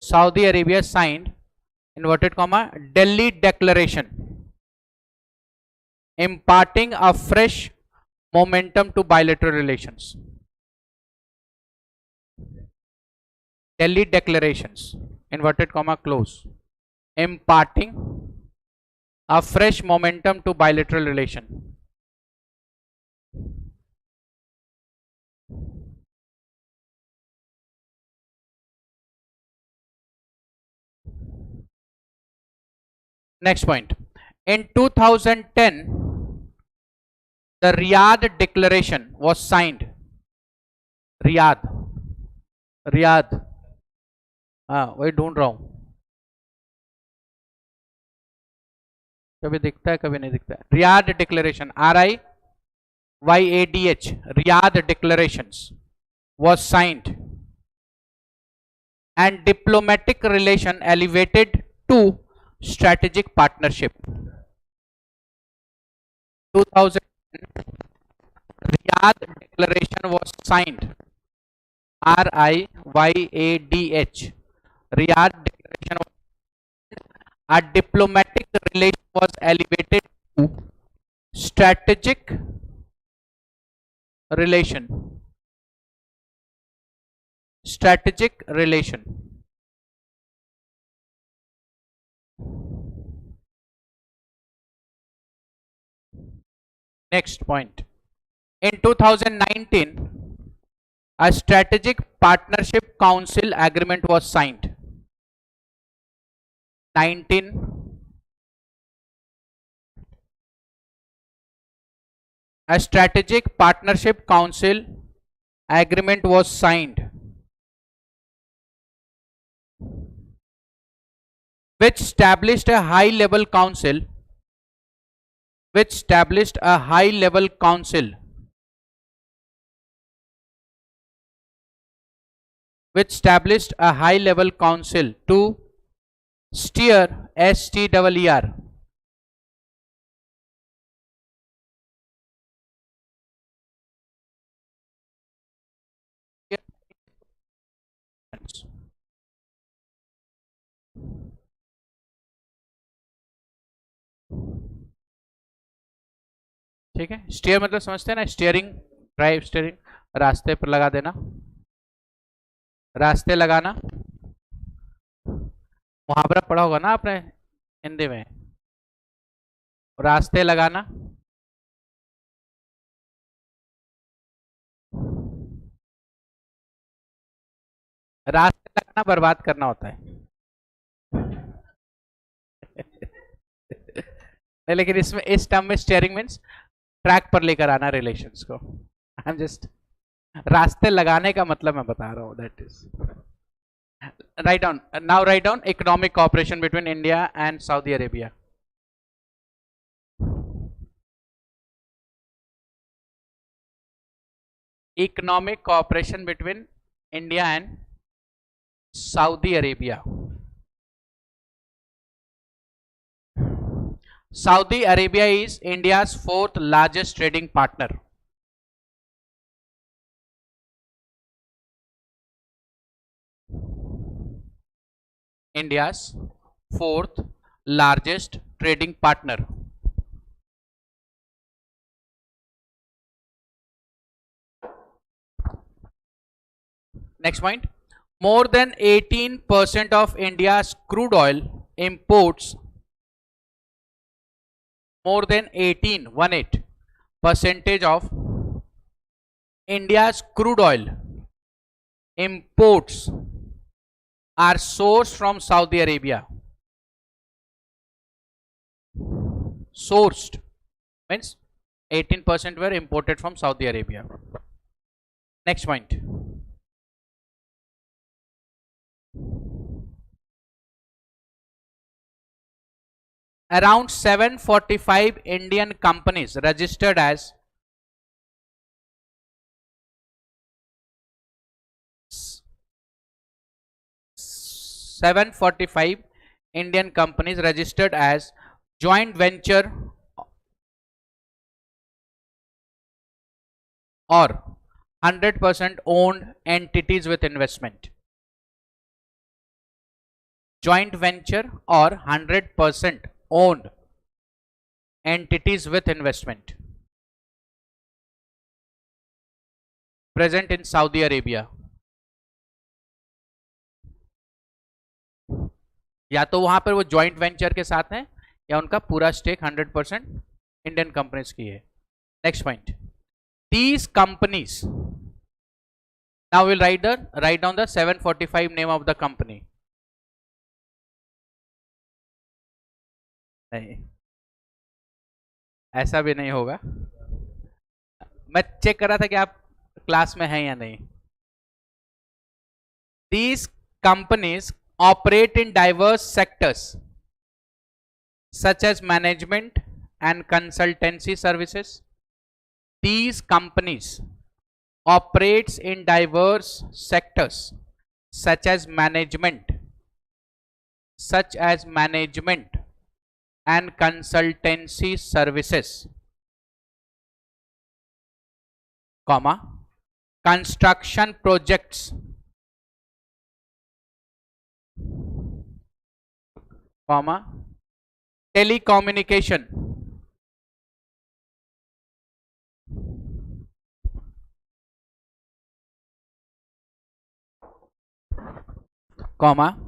Saudi Arabia signed inverted comma Delhi Declaration, imparting a fresh momentum to bilateral relations. Delhi Declarations inverted comma close, imparting a fresh momentum to bilateral relation. Next point, in 2010 the Riyadh Declaration was signed. Riyadh, हाँ वही ढूंढ रहा हूं, कभी दिखता है कभी नहीं दिखता है। Riyadh declaration, RIYADH, Riyadh declarations was signed and diplomatic relation elevated to strategic partnership. 2000 Riyadh Declaration was signed, RIYADH, Riyadh Declaration, a diplomatic relation was elevated to strategic relation. Next point, in 2019 a strategic partnership council agreement was signed. 19 a strategic partnership council agreement was signed which established a high level council to steer STEER ठीक है। Steer मतलब समझते हैं ना, steering, drive steering, रास्ते पर लगा देना, रास्ते लगाना, मुहावरा पढ़ा होगा ना आपने हिंदी में, रास्ते लगाना, लगाना बर्बाद करना होता है। नहीं, लेकिन इसमें इस टर्म में स्टीयरिंग मीन्स ट्रैक पर लेकर आना रिलेशंस को। आई एम जस्ट रास्ते लगाने का मतलब मैं बता रहा हूँ, that is. Write down, now write down economic cooperation between India and Saudi Arabia. Economic cooperation between India and Saudi Arabia. Saudi Arabia is India's fourth largest trading partner. India's fourth largest trading partner. Next point. More than 18% of India's crude oil imports, more than 18% of India's crude oil imports are sourced from Saudi Arabia. Sourced means 18% were imported from Saudi Arabia. Next point. Around 745 Indian companies registered as 745 Indian companies registered as joint venture or 100% owned entities with investment. Joint venture or 100% owned entities with investment present in Saudi Arabia. या तो वहां पर वो joint venture के साथ हैं या उनका पूरा स्टेक 100% इंडियन कंपनीज की है. Next point, these companies, now we'll write down the 745 name of the company. नहीं, ऐसा भी नहीं होगा. मैं चेक कर रहा था कि आप क्लास में हैं या नहीं. These companies operate in diverse sectors such as management and consultancy services. These companies operates in diverse sectors such as management and consultancy services, comma, construction projects, comma, telecommunication, comma,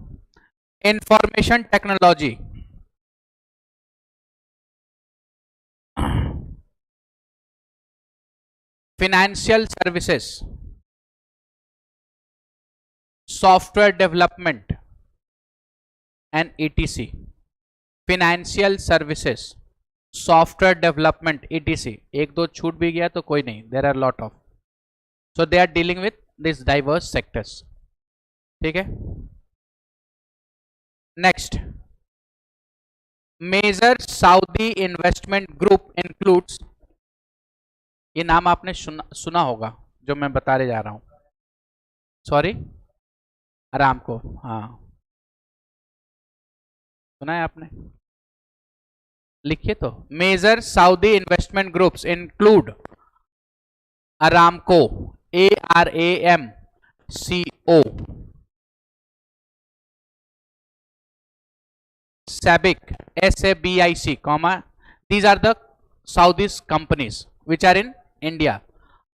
information technology, financial services, software development and etc. Financial services, software development etc. एक दो छूट भी गया तो कोई नहीं, there are lot of. So they are dealing with these diverse sectors. ठीक है. Next, major Saudi investment group includes, ये नाम आपने सुना होगा जो मैं बताने जा रहा हूं. सॉरी, अरामको, हाँ सुना है आपने, लिखिए तो. Major Saudi investment groups include Aramco, ARAMCO, SABIC, SABIC, comma, these are the Saudi's companies which are in India.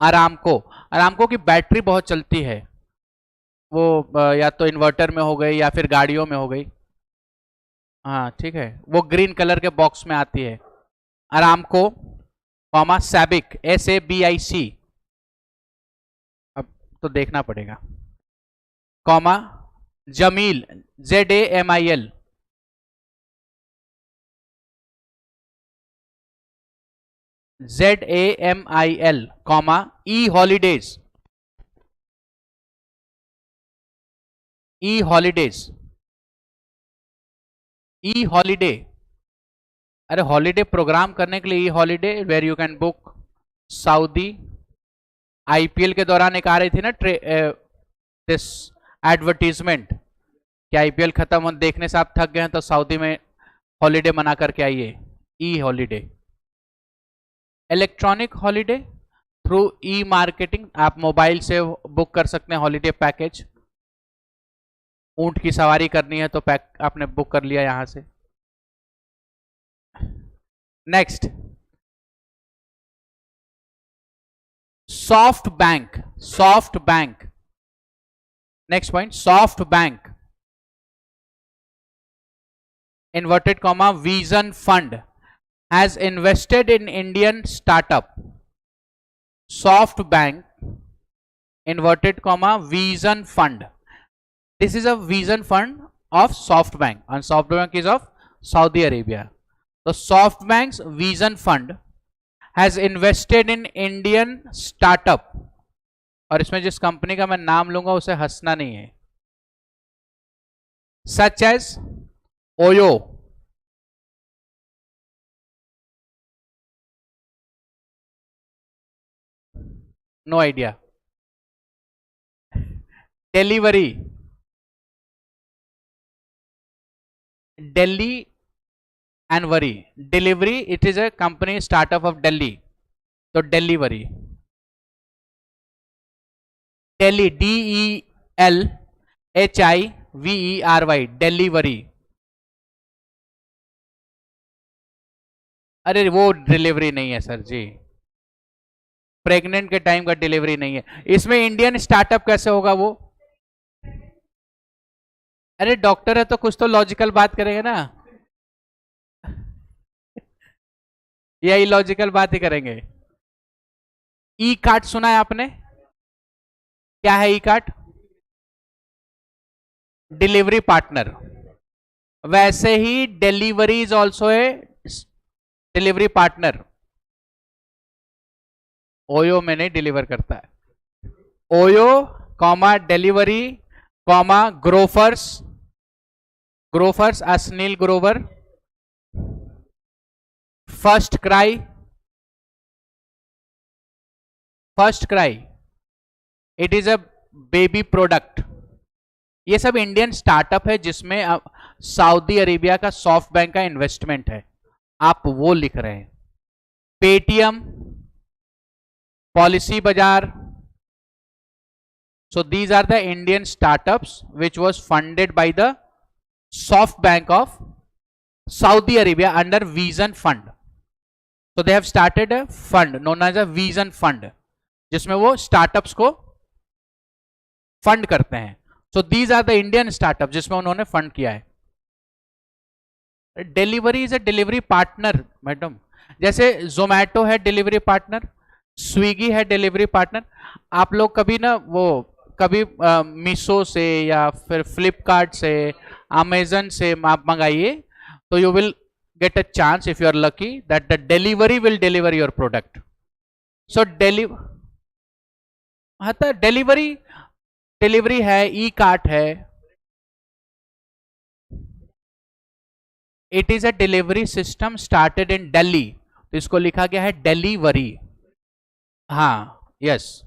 Aramco की बैटरी बहुत चलती है, वो या तो इन्वर्टर में हो गई या फिर गाड़ियों में हो गई. हाँ ठीक है, वो ग्रीन कलर के बॉक्स में आती है. अरामको, कॉमा, सैबिक, SABIC, अब तो देखना पड़ेगा, comma, Zamil, ZAMIL, ZAMIL, comma E holidays, E holidays, E holiday, अरे हॉलीडे प्रोग्राम करने के लिए E holiday where you can book Saudi. IPL के दौरान एक आ रही थी ना दिस एडवर्टीजमेंट कि आईपीएल खत्म हो देखने से आप थक गए हैं तो सऊदी में हॉलीडे मना करके आइए, ई हॉलीडे। इलेक्ट्रॉनिक हॉलीडे थ्रू ई मार्केटिंग, आप मोबाइल से बुक कर सकते हैं हॉलीडे पैकेज। ऊंट की सवारी करनी है तो आपने बुक कर लिया यहां से। Next, soft bank, soft bank, next point, soft bank, inverted comma vision fund has invested in Indian startup. SoftBank, inverted comma, Vision Fund. This is a Vision Fund of SoftBank, and SoftBank is of Saudi Arabia. So SoftBank's Vision Fund has invested in Indian startup. और इसमें जिस company का मैं नाम लूंगा उसे हंसना नहीं है, such as Oyo, no idea, delivery, Delhi and Worry, delivery, it is a company startup of Delhi, so delivery, Delhi, DELHIVERY, delivery, अरे वो डिलीवरी नहीं है सर जी, प्रेग्नेंट के टाइम का डिलीवरी नहीं है। इसमें इंडियन स्टार्टअप कैसे होगा वो? अरे डॉक्टर है तो कुछ तो लॉजिकल बात करेंगे ना, या इलॉजिकल बात ही करेंगे। ई कार्ट सुना है आपने? क्या है ई कार्ट? Delivery partner. वैसे ही delivery is also a delivery partner. OYO में नहीं डिलीवर करता है। OYO comma delivery comma Grofers, Grofers Anil Grover, FirstCry, FirstCry, it is a baby product. ये सब इंडियन स्टार्टअप है जिसमें सऊदी अरेबिया का सॉफ्ट बैंक का इन्वेस्टमेंट है, आप वो लिख रहे हैं। Paytm, Policybazaar, so these are the Indian startups which was funded by the soft bank of Saudi Arabia under Vision Fund. So they have started a fund known as a Vision Fund जिसमें वो startups को fund करते हैं। So these are the Indian startups जिसमें उन्होंने fund किया है। Delivery is a delivery partner madam, जैसे जोमैटो है डिलीवरी पार्टनर, स्विगी है डिलीवरी पार्टनर। आप लोग कभी ना वो कभी मीशो से या फिर फ्लिपकार्ट से, अमेजन से आप मंगाइए तो you will get a chance if you are lucky that the delivery will deliver your product. So Delhivery, Delhivery है, ई कार्ट है, it is a delivery system started in Delhi, तो इसको लिखा गया है डिलीवरी। हाँ यस,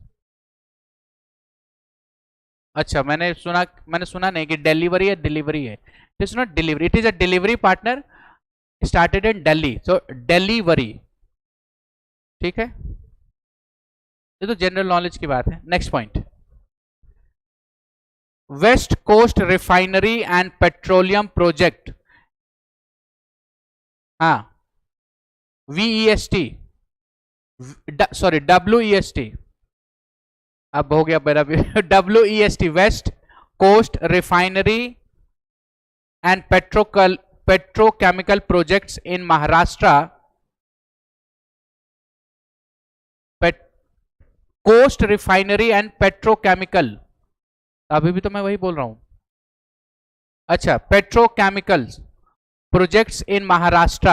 अच्छा मैंने सुना नहीं कि डिलीवरी है डिलीवरी है, it is not delivery, it is a delivery partner started in Delhi, so Delhivery. ठीक है, ये तो जनरल नॉलेज की बात है। Next point, west coast refinery and petroleum project, हाँ VEST, सॉरी WEST, अब हो गया मेरा भी WEST, west coast refinery and petrochemical projects in Maharashtra, coast refinery and petrochemical, अभी भी तो मैं वही बोल रहा हूं, अच्छा, petrochemicals projects in Maharashtra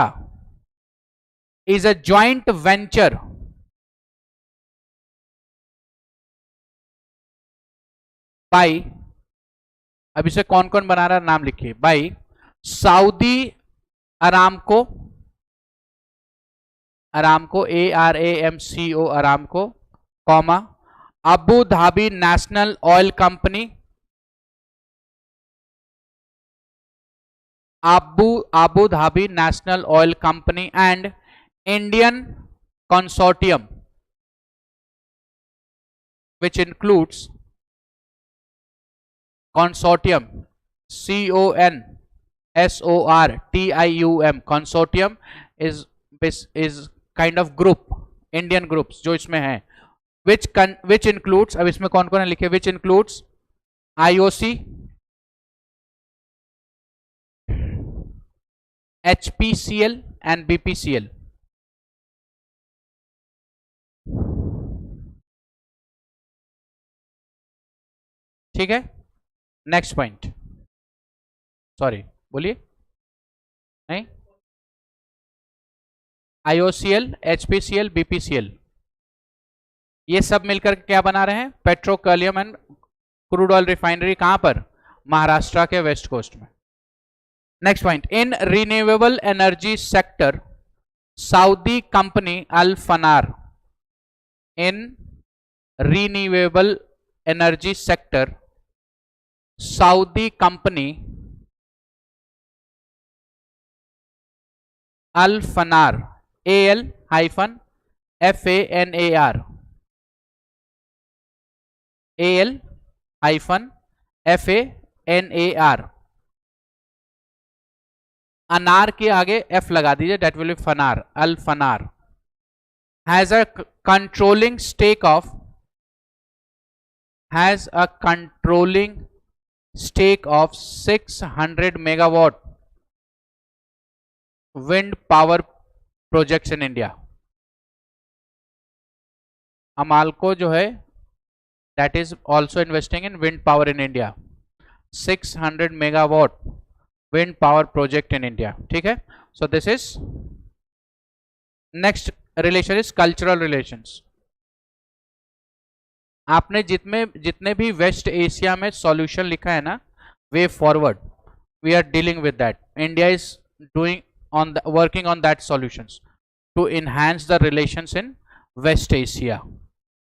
is a joint venture by, अब इसे कौन कौन बना रहा है नाम लिखिए, by Saudi Aramco, Aramco ARAMCO Aramco, comma Abu Dhabi national oil company, Abu Dhabi national oil company and Indian consortium which includes consortium CONSORTIUM, consortium is kind of group, Indian groups जो इसमें है, which includes, अब इसमें कौन कौन है लिखे, which includes IOC, HPCL and BPCL. ठीक है, नेक्स्ट पॉइंट, सॉरी बोलिए, नहीं, IOCL, HPCL, BPCL, ये सब मिलकर क्या बना रहे हैं, petroleum and crude oil refinery, कहां पर, महाराष्ट्र के वेस्ट कोस्ट में। Next point, in renewable energy sector Saudi company Al Fanar, in renewable energy sector Saudi company Al Fanar, AL-FANAR, AL-FANAR, अनार के आगे F लगा दीजिए, that will be Fanar, Al Fanar, has a controlling stake of, has a controlling stake of 600 megawatt wind power projects in India. अमाल्को जो है that is also investing in wind power in India, 600 megawatt wind power project in India. ठीक है, so this is next relation is cultural relations. आपने जितने भी waste Asia में solution लिखा है ना, way forward, we are dealing with that, India is doing on working on that solutions to enhance the relations in West Asia.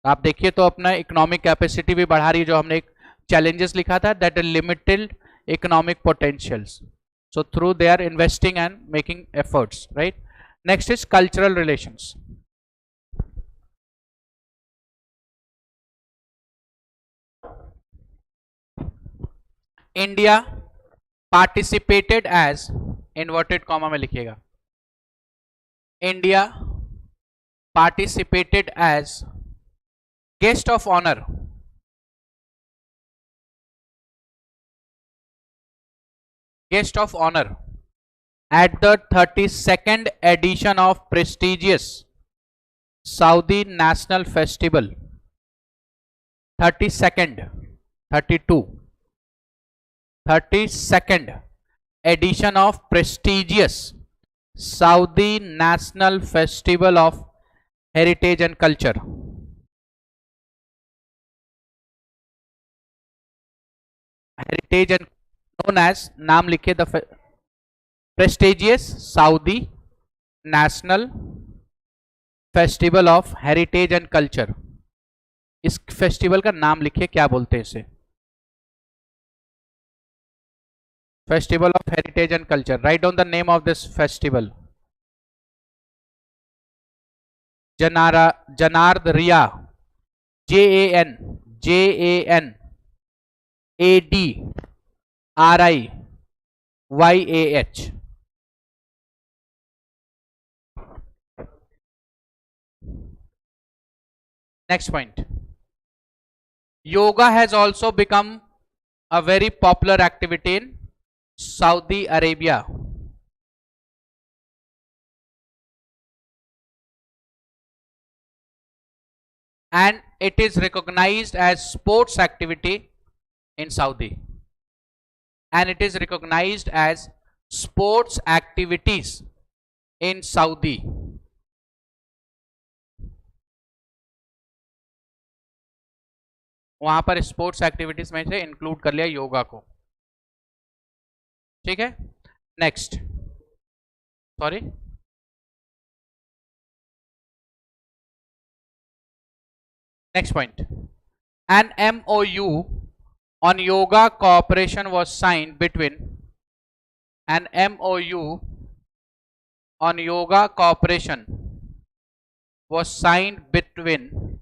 आप देखिए तो अपना इकोनॉमिक कैपेसिटी भी बढ़ा रही है, जो हमने एक चैलेंजेस लिखा था, that limited economic potentials, so through they are investing and making efforts, right. Next is cultural relations. India participated as, inverted comma में लिखिएगा, India participated as guest of honour, guest of honour at the 32nd edition of prestigious Saudi national festival, 32nd 32nd edition of prestigious Saudi National Festival of Heritage and Culture. Heritage and known as, नाम लिखिए, the prestigious Saudi National Festival of Heritage and Culture. इस festival का नाम लिखिए, क्या बोलते हैं इसे, Festival of Heritage and Culture. Write down the name of this festival. Janard Riya, JANADRIYAH. Next point. Yoga has also become a very popular activity in Saudi Arabia. And it is recognized as sports activity in Saudi. and it is recognized as sports activities in Saudi. वहां पर sports activities में से include कर लिया योगा को, ठीक है। Next, sorry, next point, an MOU on yoga cooperation was signed between an MOU on yoga cooperation was signed between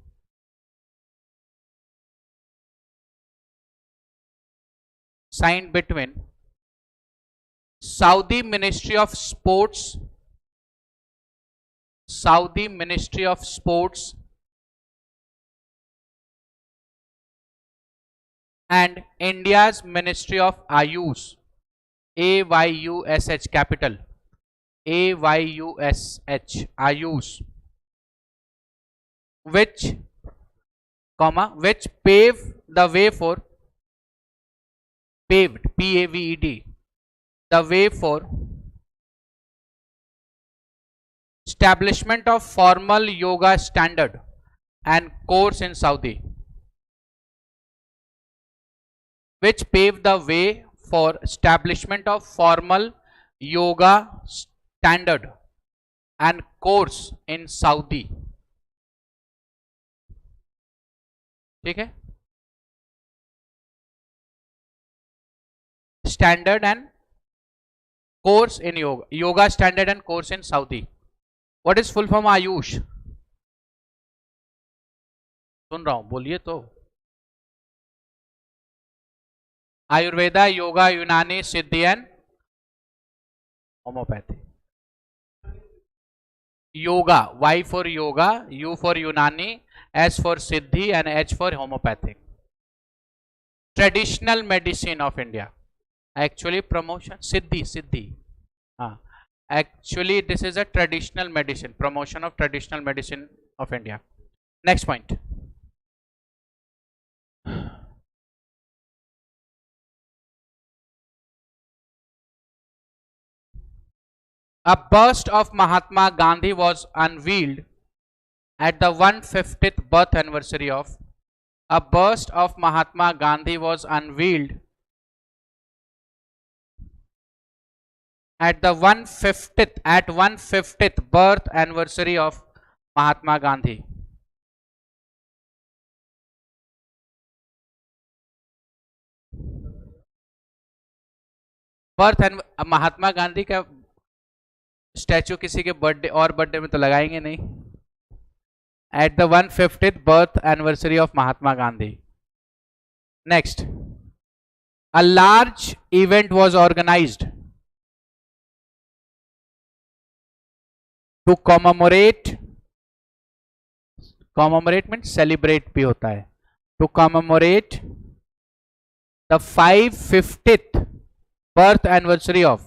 Saudi Ministry of Sports, and India's Ministry of Ayush, AYUSH, capital AYUSH, Ayush, which paved the way for the way for establishment of formal yoga standard and course in Saudi. Which paved the way for establishment of formal yoga standard and course in Saudi. ठीक है, standard and course in yoga standard and course in Saudi. What is full form Ayush? सुन रहा हूं, बोलिए तो। Ayurveda, yoga, Unani, Siddhi and homeopathy. Yoga, Y for yoga, U for Unani, S for Siddhi and H for homeopathic. Traditional medicine of India. Actually promotion, सिद्धि, हाँ, actually this is a traditional medicine, promotion of traditional medicine of India. Next point, a bust of Mahatma Gandhi was unveiled at the 150th birth anniversary of. A bust of Mahatma Gandhi was unveiled at the 150th birth anniversary of Mahatma Gandhi. Mahatma Gandhi का statue किसी के birthday और birthday में तो लगाएंगे नहीं। At the 150th birth anniversary of Mahatma Gandhi. Next, a large event was organized to commemorate means celebrate भी होता है, to commemorate the 550th birth anniversary of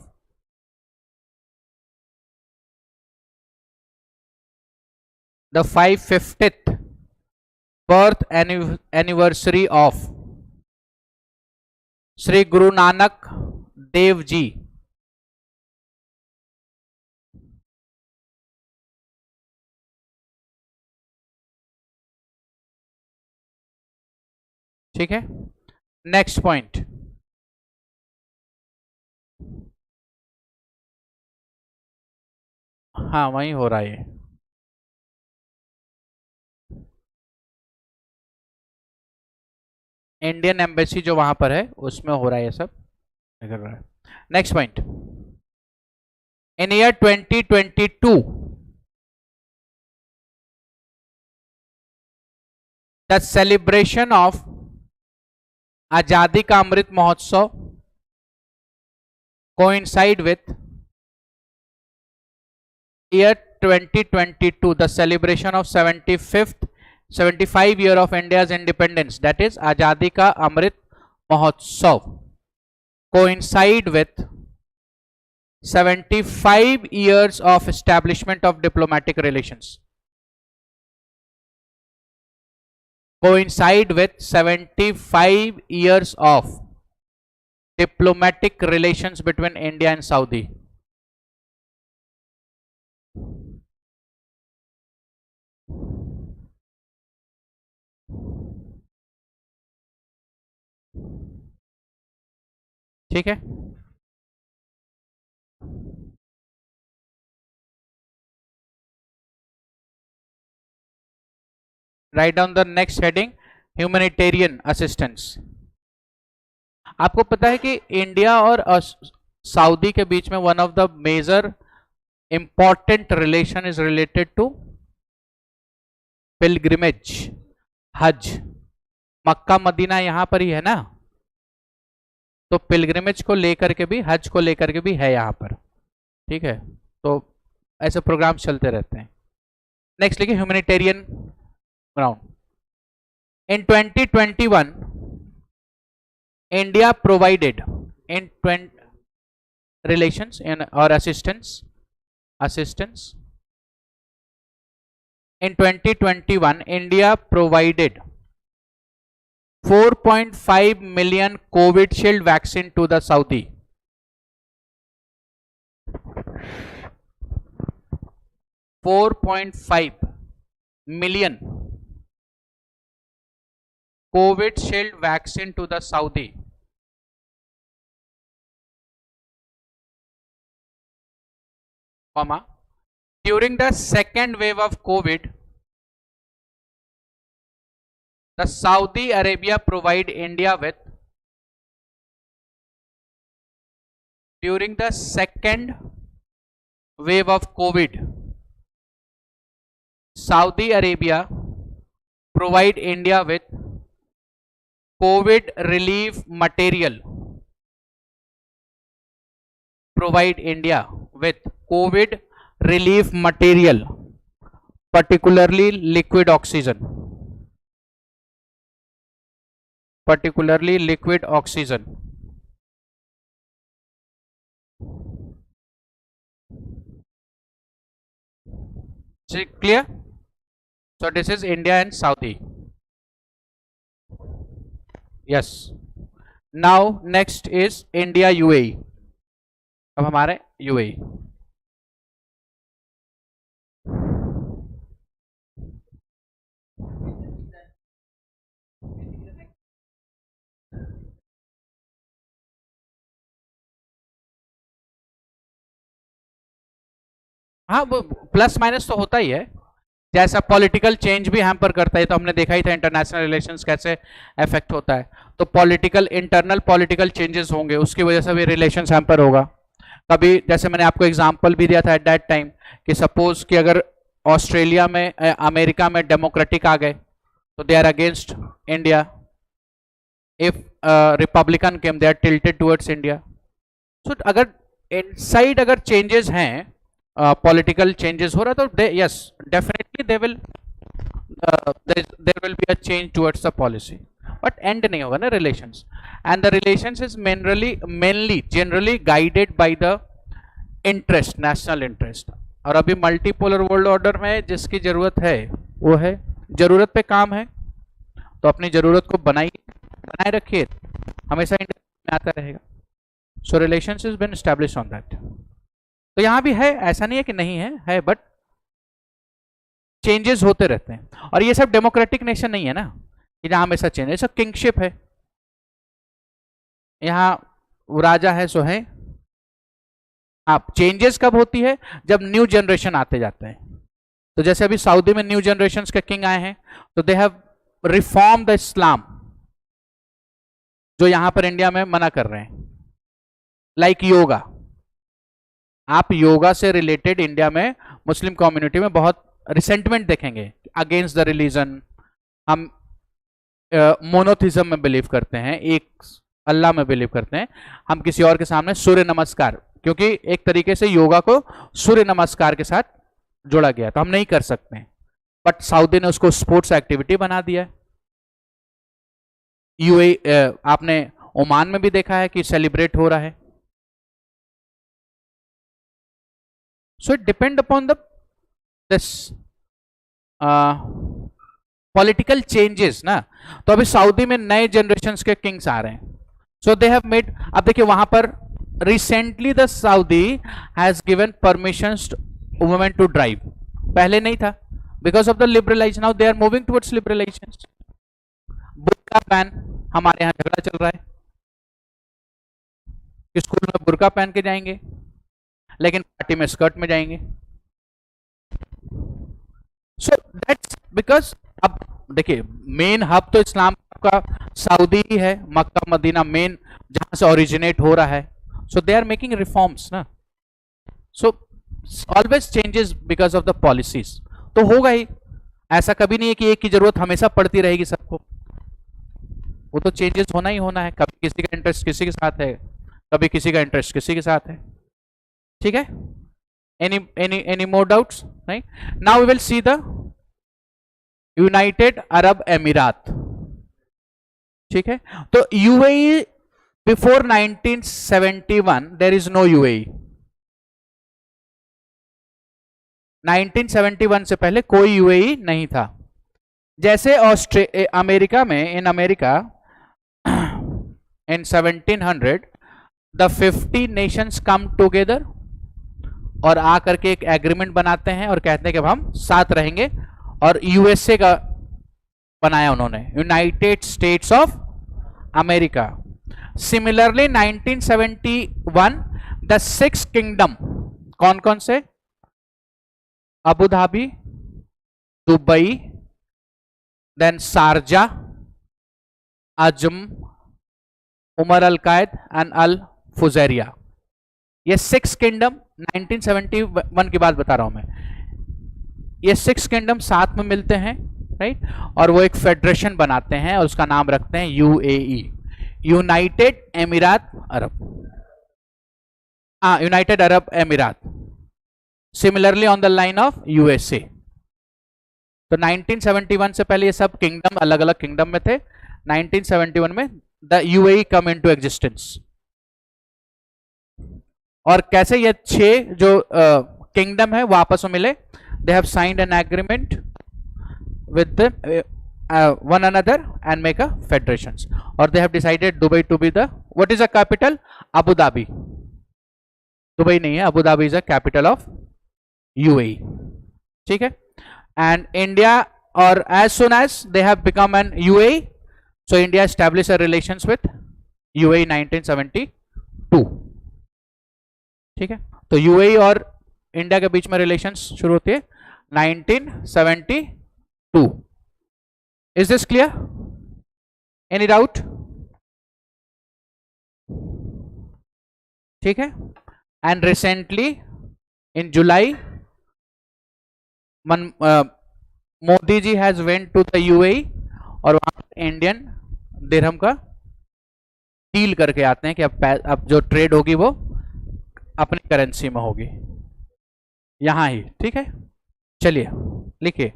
the 550th birth anniversary of Sri Guru Nanak Dev Ji. ठीक है, next point, हाँ वही हो रहा है, इंडियन एम्बेसी जो वहां पर है उसमें हो रहा है ये सब कर रहा है। Next point, in year 2022 the celebration of आजादी का अमृत महोत्सव coincide with year 2022 the celebration of 75 year of India's independence, that is Azadi का अमृत महोत्सव, coincide with 75 years of establishment of diplomatic relations, coincide with 75 years of diplomatic relations between India and Saudi. ठीक है, right down the next heading, humanitarian assistance. आपको पता है कि India और Saudi के बीच में one of the major important relation is related to pilgrimage, हज। मक्का मदीना यहां पर ही है ना, तो पिलग्रिमेज को लेकर के भी, हज को लेकर के भी है यहां पर। ठीक है, तो ऐसे प्रोग्राम चलते रहते हैं। नेक्स्ट लिखिए humanitarian ground. In 2021 India provided in relations in or assistance in 2021 India provided 4.5 million Covishield vaccine to the Saudi. 4.5 million Covishield vaccine to the Saudi. Comma, during the second wave of COVID, the Saudi Arabia provide India with, during the second wave of COVID, Saudi Arabia provide India with COVID relief material, provide India with COVID relief material, particularly liquid oxygen, particularly liquid oxygen. Clear? So this is India and Saudi. Yes. Now next is India UAE. अब हमारे UAE। हाँ, वो plus minus तो होता ही है, जैसा political change भी hamper करता है, तो हमने देखा ही था इंटरनेशनल रिलेशंस कैसे अफेक्ट होता है। तो पॉलिटिकल, इंटरनल पॉलिटिकल चेंजेस होंगे, उसकी वजह से भी रिलेशंस हैम्पर होगा। कभी जैसे मैंने आपको एग्जांपल भी दिया था एट दैट टाइम कि सपोज कि अगर ऑस्ट्रेलिया में, अमेरिका में डेमोक्रेटिक आ गए तो they are against India, if Republican came they are tilted towards India. So अगर इनसाइड अगर चेंजेस हैं, पॉलिटिकल चेंजेस हो रहा है, तो yes definitely they will there will be a change towards the policy, but and नहीं होगा ना relations. And the relations is mainly generally guided by the interest, national interest. और अभी मल्टीपोलर वर्ल्ड ऑर्डर में जिसकी जरूरत है वो है, जरूरत पे काम है, तो अपनी जरूरत को बनाए रखिए, हमेशा इंटरेस्ट में आता रहेगा। So relations is been established on that. तो यहां भी है, ऐसा नहीं है कि नहीं है, बट चेंजेस होते रहते हैं। और ये सब डेमोक्रेटिक नेशन नहीं है ना कि जहां हमेशा चेंज है, सब किंगशिप है। यहां राजा है सो है। आप चेंजेस कब होती है? जब न्यू जनरेशन आते जाते हैं। तो जैसे अभी सऊदी में न्यू जनरेशन के किंग आए हैं, तो दे हैव रिफॉर्म द इस्लाम, जो यहां पर इंडिया में मना कर रहे हैं। लाइक योगा, आप योगा से रिलेटेड इंडिया में मुस्लिम कम्युनिटी में बहुत रिसेंटमेंट देखेंगे अगेंस्ट द रिलीजन। हम मोनोथिज्म में बिलीव करते हैं, एक अल्लाह में बिलीव करते हैं। हम किसी और के सामने सूर्य नमस्कार, क्योंकि एक तरीके से योगा को सूर्य नमस्कार के साथ जोड़ा गया, तो हम नहीं कर सकते हैं, बट सऊदी ने उसको स्पोर्ट्स एक्टिविटी बना दिया है। यूएई, आपने ओमान में भी देखा है कि सेलिब्रेट हो रहा है। So it depend upon the this political changes ना। तो अभी सऊदी में नए जनरेशन के किंग्स आ रहे हैं, सो दे हैव मेड, अब देखिए वहां पर recently the Saudi has given permissions to women to drive, पहले नहीं था, because of the liberalisation, now they are moving towards liberalisation. बुर्का बैन, हमारे यहां झगड़ा चल रहा है, स्कूल में बुर्का पहन के जाएंगे लेकिन पार्टी में स्कर्ट में जाएंगे। सो दैट्स बिकॉज, अब देखिए मेन हब तो इस्लाम का सऊदी ही है, मक्का मदीना मेन जहां से ओरिजिनेट हो रहा है। सो दे आर मेकिंग रिफॉर्म्स ना, so always changes because of the policies, तो होगा ही, ऐसा कभी नहीं है कि एक की जरूरत हमेशा पड़ती रहेगी सबको, वो तो चेंजेस होना ही होना है, कभी किसी का इंटरेस्ट किसी के साथ है, कभी किसी का इंटरेस्ट किसी के साथ है, ठीक है। Any more doubts? नहीं। Now we will see the United Arab Emirates, ठीक है। तो UAE before 1971 there is no UAE, 1971 से पहले कोई यूएई नहीं था। जैसे अमेरिका में, in America in 1700 the 50 nations come together और आकर के एक एग्रीमेंट बनाते हैं और कहते हैं कि अब हम साथ रहेंगे, और यूएसए का बनाया उन्होंने, United States of America. Similarly 1971 the 6 kingdom, कौन कौन से? Abu Dhabi, Dubai, then Sharjah, Ajman, उमर अल कायद एंड अल फुजैरिया, ये 6 किंगडम 1971 की बात बता रहा हूं मैं, ये 6 किंगडम साथ में मिलते हैं, राइट, और वो एक फेडरेशन बनाते हैं और उसका नाम रखते हैं UAE, United एमिरात Arab, United Arab एमिरात, similarly on the line of USA. तो 1971 से पहले ये सब किंगडम अलग अलग किंगडम में थे, 1971 में the UAE come into existence. और कैसे ये 6 जो किंगडम है वो आपस में मिले, they have signed an agreement with one another and make a federations, और they have decided Dubai to be the, what is the capital? Abu Dhabi, Dubai नहीं है, Abu Dhabi is a capital of UAE, ठीक है। And India, और as soon as they have become an UAE, so India established a relations with UAE 1972, ठीक है। तो UAE और India के बीच में रिलेशंस शुरू होती है 1972। Is this clear? Any doubt? ठीक है। And recently in July Modi ji has went to the UAE और वहां इंडियन दिरहम का डील करके आते हैं कि अब जो ट्रेड होगी वो अपनी करेंसी में होगी यहां ही, ठीक है। चलिए लिखिए,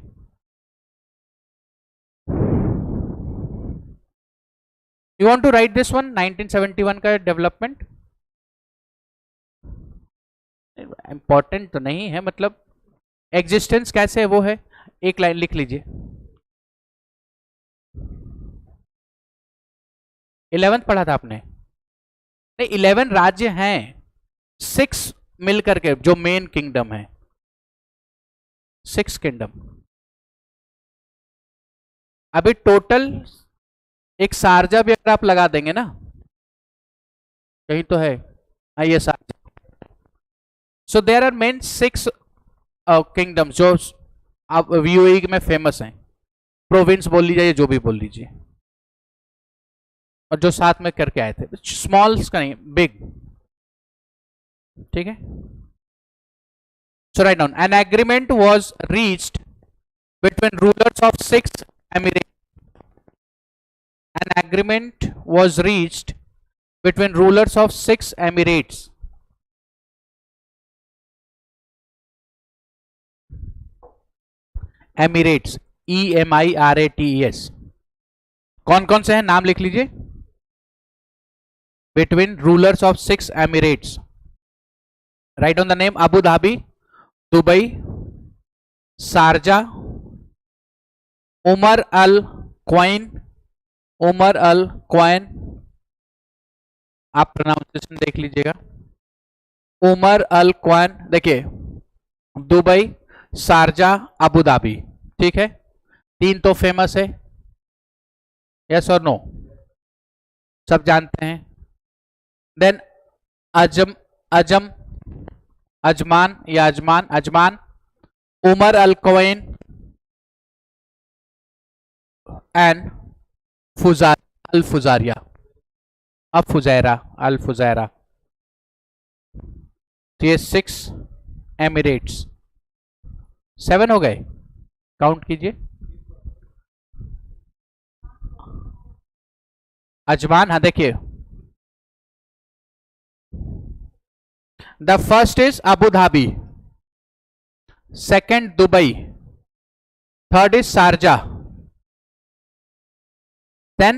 you want to write this one, 1971 का डेवलपमेंट इंपॉर्टेंट तो नहीं है, मतलब एग्जिस्टेंस कैसे है वो है, एक लाइन लिख लीजिए। 11th पढ़ा था आपने? नहीं, 11 राज्य हैं, 6 मिलकर के जो मेन किंगडम है, 6 किंगडम। अभी टोटल एक शारजा भी अगर आप लगा देंगे ना, कहीं तो है, ये Sharjah. So there are main 6 kingdoms जो आप यूएई में फेमस हैं, प्रोविंस बोल लीजिए, जो भी बोल लीजिए, और जो साथ में करके आए थे, स्मॉल्स का नहीं, बिग, ठीक है। So right down, an agreement was reached between rulers of 6 emirates, an agreement was reached between rulers of 6 emirates, emirates, EMIRATES, कौन कौन से हैं नाम लिख लीजिए। Between rulers of 6 emirates, right on the name, Abu Dhabi, Dubai, Sharjah, Umm Al Quwain, आप pronunciation देख लीजिएगा। उमर अल क्वान, देखिए दुबई, शारजा, अबू धाबी, ठीक है, तीन तो फेमस है, यस और नो, सब जानते हैं। देन अजम, अजम, अजमान या अजमान, अजमान, उमर अल क्वैन एंड फुजार, अल फुजारिया, अब फुजैरा, अल फुजैरा। तो ये 6 एमिरेट्स, 7 हो गए, काउंट कीजिए। अजमान, हाँ देखिए, the first is Abu Dhabi, second Dubai, third is Sharjah, then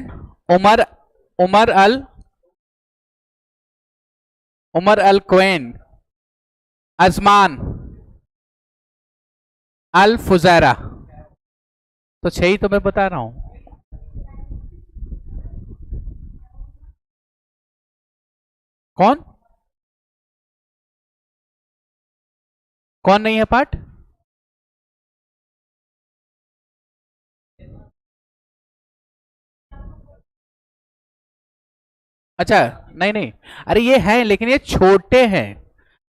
Umm, Umm Al, Umm Al Quwain, Ajman, Al Fujairah. तो 6 ही तो मैं बता रहा हूं। कौन कौन नहीं है पार्ट? अच्छा, नहीं नहीं, अरे ये है लेकिन ये छोटे हैं,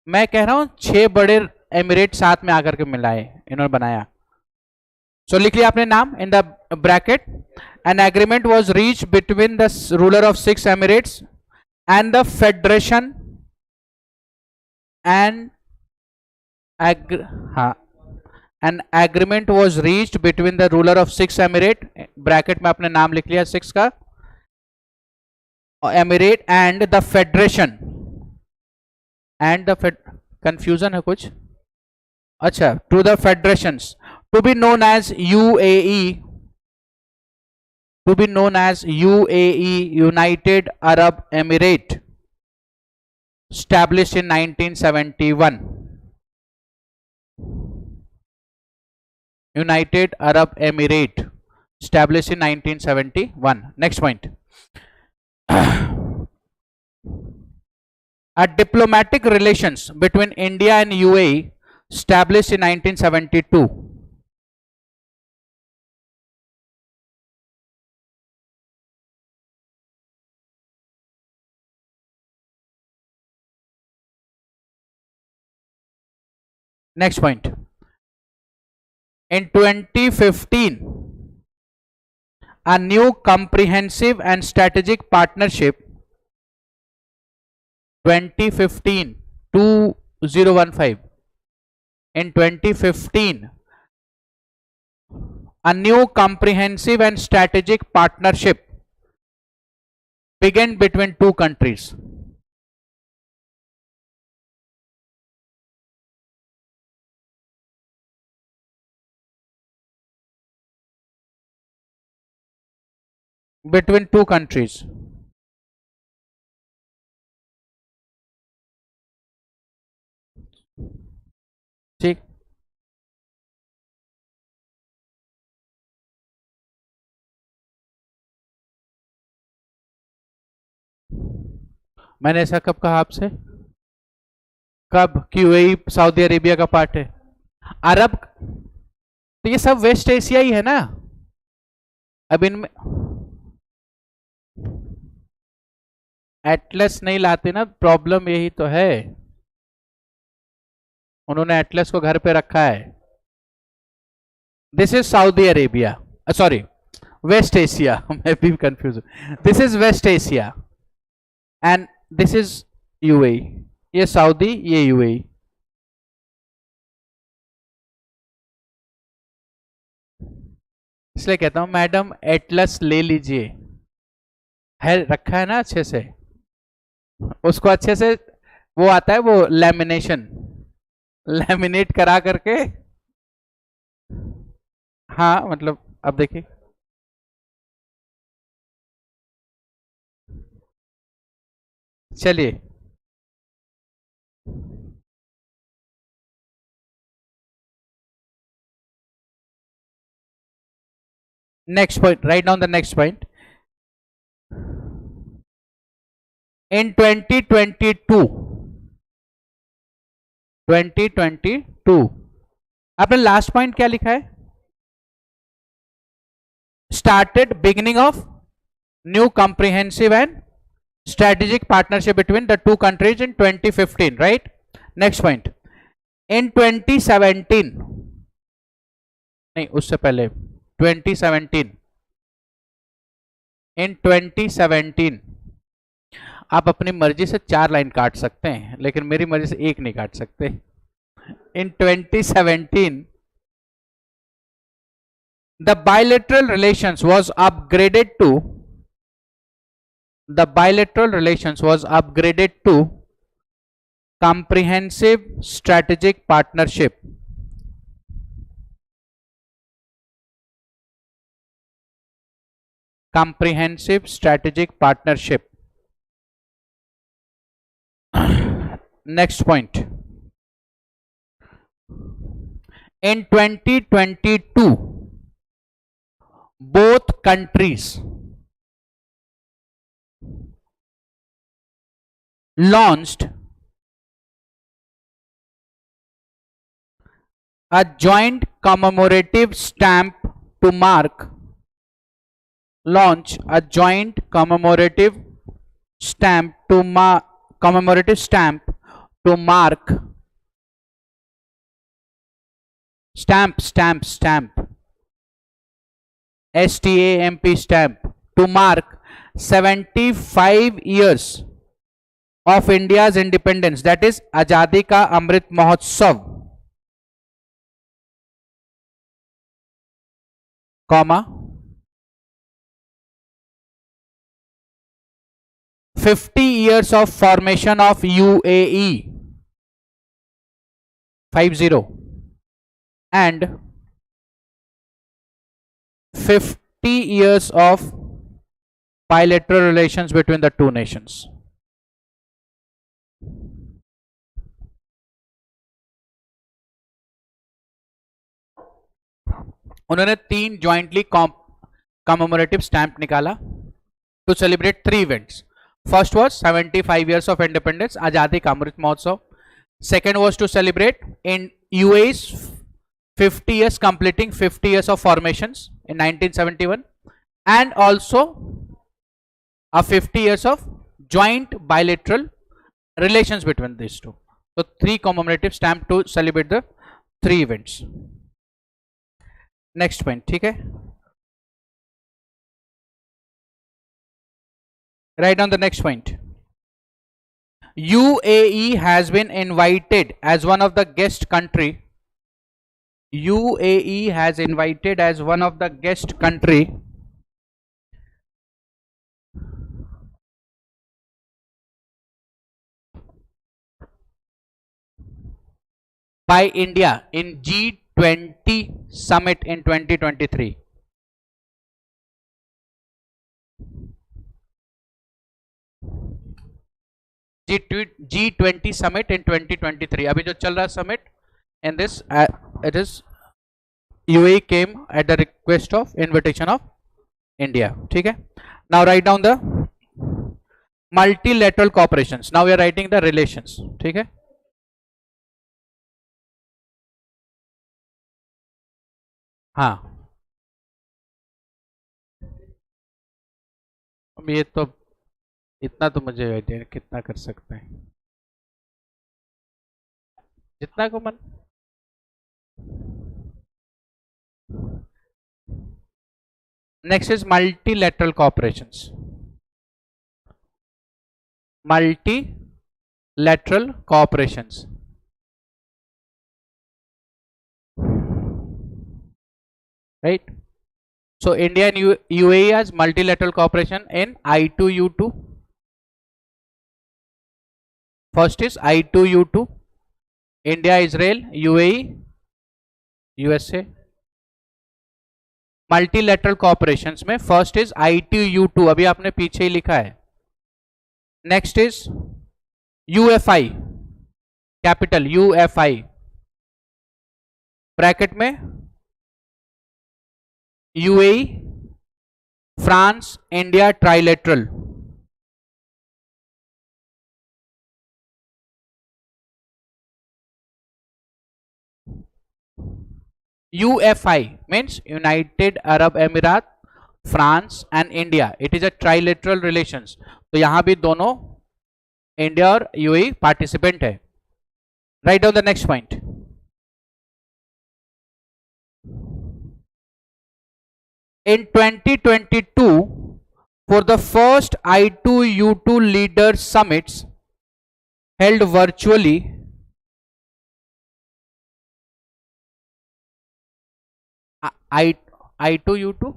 मैं कह रहा हूं 6 बड़े एमिरेट साथ में आकर के मिलाए इन्होंने बनाया। सो लिख लिया आपने नाम in the bracket. An agreement was reach between the ruler of 6 emirates and the federation and हाँ, an agreement was reached between the ruler of 6 emirate, bracket में आपने नाम लिख लिया 6 का, emirate and the federation, and the confusion है कुछ, अच्छा, to the federations to be known as UAE, to be known as UAE, United Arab Emirate, established in 1971, United Arab Emirate, established in 1971. Next point. A diplomatic relations between India and UAE established in 1972. Next point. In 2015, a new comprehensive and strategic partnership, 2015 2015, in 2015 a new comprehensive and strategic partnership began between two countries. Between two countries. ठीक, मैंने ऐसा कब कहा आपसे? कब कि UAE Saudi Arabia का part है? अरब, तो ये सब वेस्ट एशिया ही है ना। अब इनमें एटलस नहीं लाते ना, प्रॉब्लम यही तो है, उन्होंने एटलस को घर पे रखा है। This is Saudi Arabia, sorry West Asia, मैं भी कंफ्यूज हूं, this is West Asia and this is UAE, ये सऊदी ये यूएई। इसलिए कहता हूं मैडम एटलस ले लीजिए, है रखा है ना अच्छे से, उसको अच्छे से, वो आता है वो लैमिनेशन, लैमिनेट करा करके, हाँ मतलब अब देखिए, चलिए next point, right down the next point. In 2022 आपने लास्ट पॉइंट क्या लिखा है? Started beginning of new comprehensive and strategic partnership between the two countries in 2015, right? Next point, in 2017, नहीं उससे पहले 2017, in 2017 आप अपनी मर्जी से 4 लाइन काट सकते हैं, लेकिन मेरी मर्जी से एक नहीं काट सकते. In 2017 the bilateral relations was upgraded to comprehensive strategic partnership. Next point, in 2022 both countries launched a joint commemorative stamp to mark stamp to mark 75 years of India's independence, that is Azadi का अमृत महोत्सव, comma 50 years of formation of UAE, 50, and 50 years of bilateral relations between the two nations. उन्होंने 3 jointly commemorative stamp निकाला to celebrate 3 events. First was 75 years of independence, Azadi का Amrit Mahotsav. Second was to celebrate in UAE's 50 years, completing 50 years of formations in 1971, and also a 50 years of joint bilateral relations between these two. So 3 commemorative stamp to celebrate the 3 events. Next point, ठीक है? Write down the next point. UAE has been invited as one of the guest country. UAE has invited as one of the guest country by India in G20 summit in 2023. G20 summit in 2023. अभी जो चल रहा summit in this it is UAE came at the request of invitation of India. ठीक है? Now write down the multilateral cooperations. Now we are writing the relations. ठीक है? हाँ, अब ये तो इतना तो मुझे आइडिया कितना कर सकते हैं, जितना को मन. Next is multilateral cooperations. Multilateral cooperations. Right? So India and UAE has multilateral cooperation in I2U2. First is I2U2, India, Israel, UAE, USA. Multilateral cooperations में फर्स्ट इज I2U2, अभी आपने पीछे ही लिखा है. Next is UFI, capital UFI, bracket में UAE, France, India, trilateral. UFI means United Arab Emirates, France and India. It is a trilateral relations. तो यहां भी दोनों इंडिया और यूएई पार्टिसिपेंट है. Right down the next point. In 2022, for the first I2U2 leaders summits held virtually, I2U2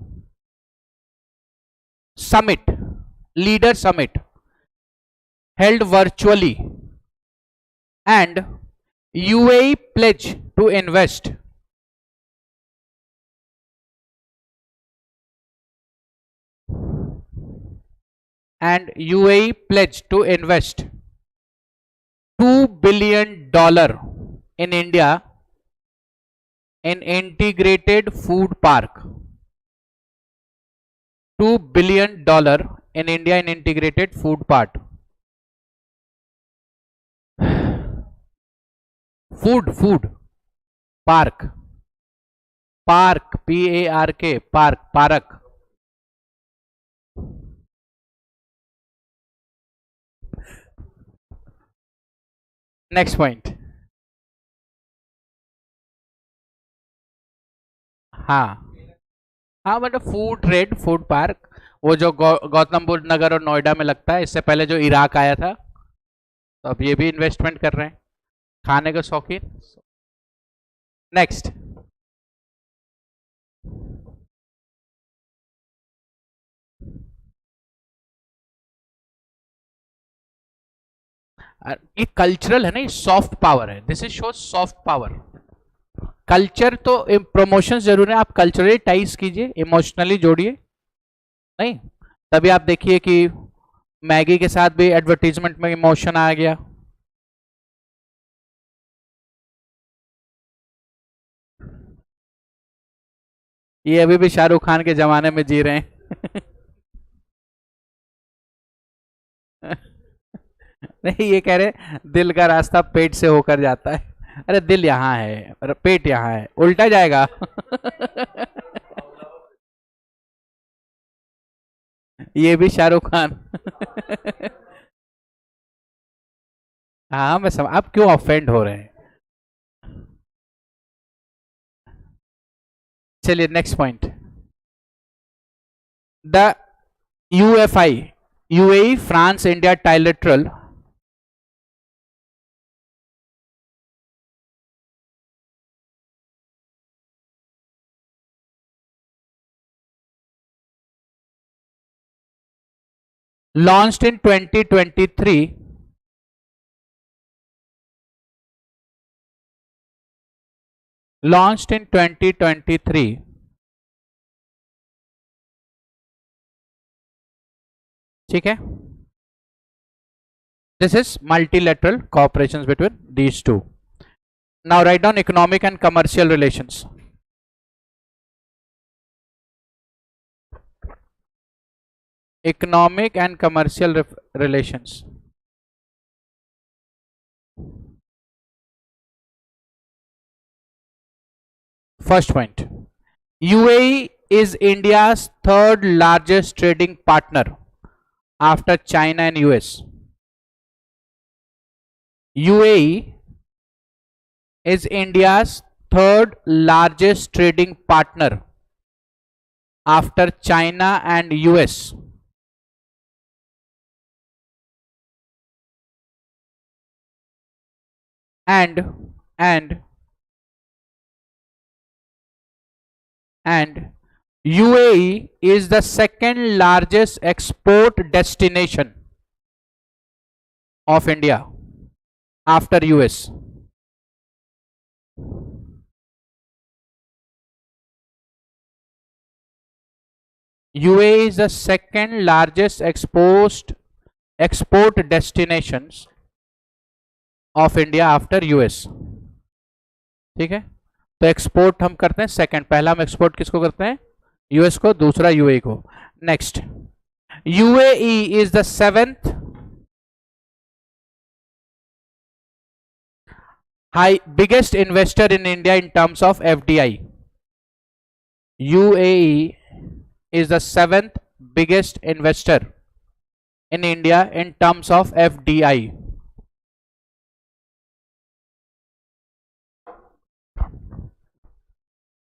summit, leader summit held virtually, and UAE pledge to invest $2 billion in India in integrated food park. $2 billion in India in integrated food park. Food park, PARK, park. Next point. हाँ मतलब food trade, food park, वो जो गौतम बुद्ध नगर और नोएडा में लगता है. इससे पहले जो इराक आया था, तो अब ये भी इन्वेस्टमेंट कर रहे हैं, खाने के शौकीन. नेक्स्ट. ये कल्चरल है ना, ये सॉफ्ट पावर है. This is show soft power. Culture तो प्रमोशन जरूर है, आप कल्चरली टाइज कीजिए, इमोशनली जोड़िए. नहीं तभी आप देखिए कि मैगी के साथ भी एडवर्टीजमेंट में इमोशन आ गया. ये अभी भी शाहरुख खान के जमाने में जी रहे हैं. नहीं ये कह रहे दिल का रास्ता पेट से होकर जाता है. अरे दिल यहाँ है, पेट यहाँ है, उल्टा जाएगा. ये भी शाहरुख खान. हाँ मैं समझ, आप क्यों ऑफेंड हो रहे हैं. चलिए next point. The UFI, UAE France India trilateral launched in 2023 ठीक है. This is multilateral cooperations between these two. Now write down economic and commercial relations. Economic and commercial relations. First point. UAE is India's third largest trading partner after China and US. UAE is India's third largest trading partner after China and US. And UAE is the second largest export destination of India after US. UAE is the second largest export destinations of India after US. ठीक है. तो export हम करते हैं second. पहला हम export किसको करते हैं, यूएस को, दूसरा यूएई को. Next. UAE is the 7th biggest investor in India in terms of FDI. UAE is the seventh biggest investor in India in terms of FDI.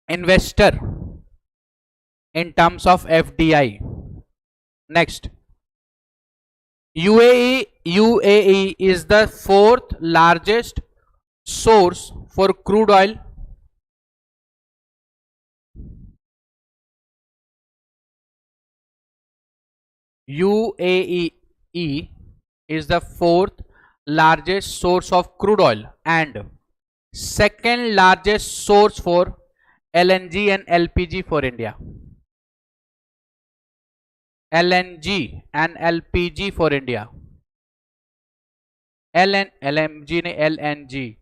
Investor in terms of FDI. Next, UAE is the fourth largest source for crude oil. UAE is the fourth largest source of crude oil and second largest source for LNG and LPG for India. LNG and LPG for India. LNG नहीं, LNG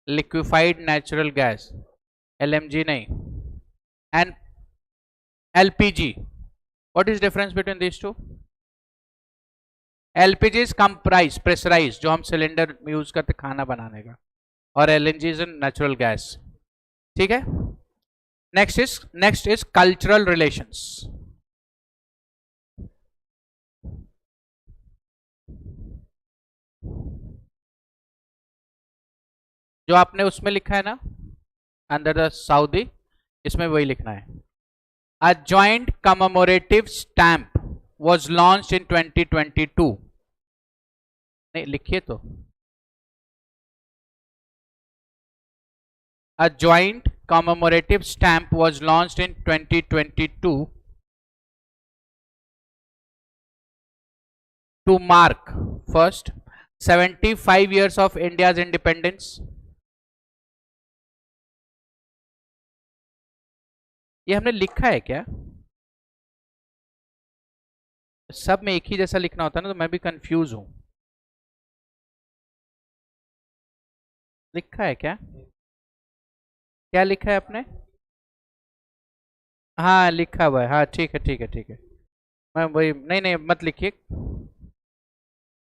liquefied natural gas, LMG नहीं, and LPG. What is difference between these two? LPG is compressed, pressurized, जो हम cylinder use करते खाना बनाने का, और LNG is natural gas. ठीक है. Next is cultural relations. जो आपने उसमें लिखा है ना अंडर द सऊदी, इसमें वही लिखना है. A joint commemorative stamp was launched in 2022. नहीं लिखिए तो. A joint commemorative stamp was launched in 2022 to mark first 75 years of India's independence. ये हमने लिखा है क्या? सब में एक ही जैसा लिखना होता है ना, तो मैं भी कंफ्यूज हूं. लिखा है क्या? क्या लिखा है आपने? हाँ लिखा हुआ है. हाँ ठीक है ठीक है ठीक है. मैं वही नहीं मत लिखिए.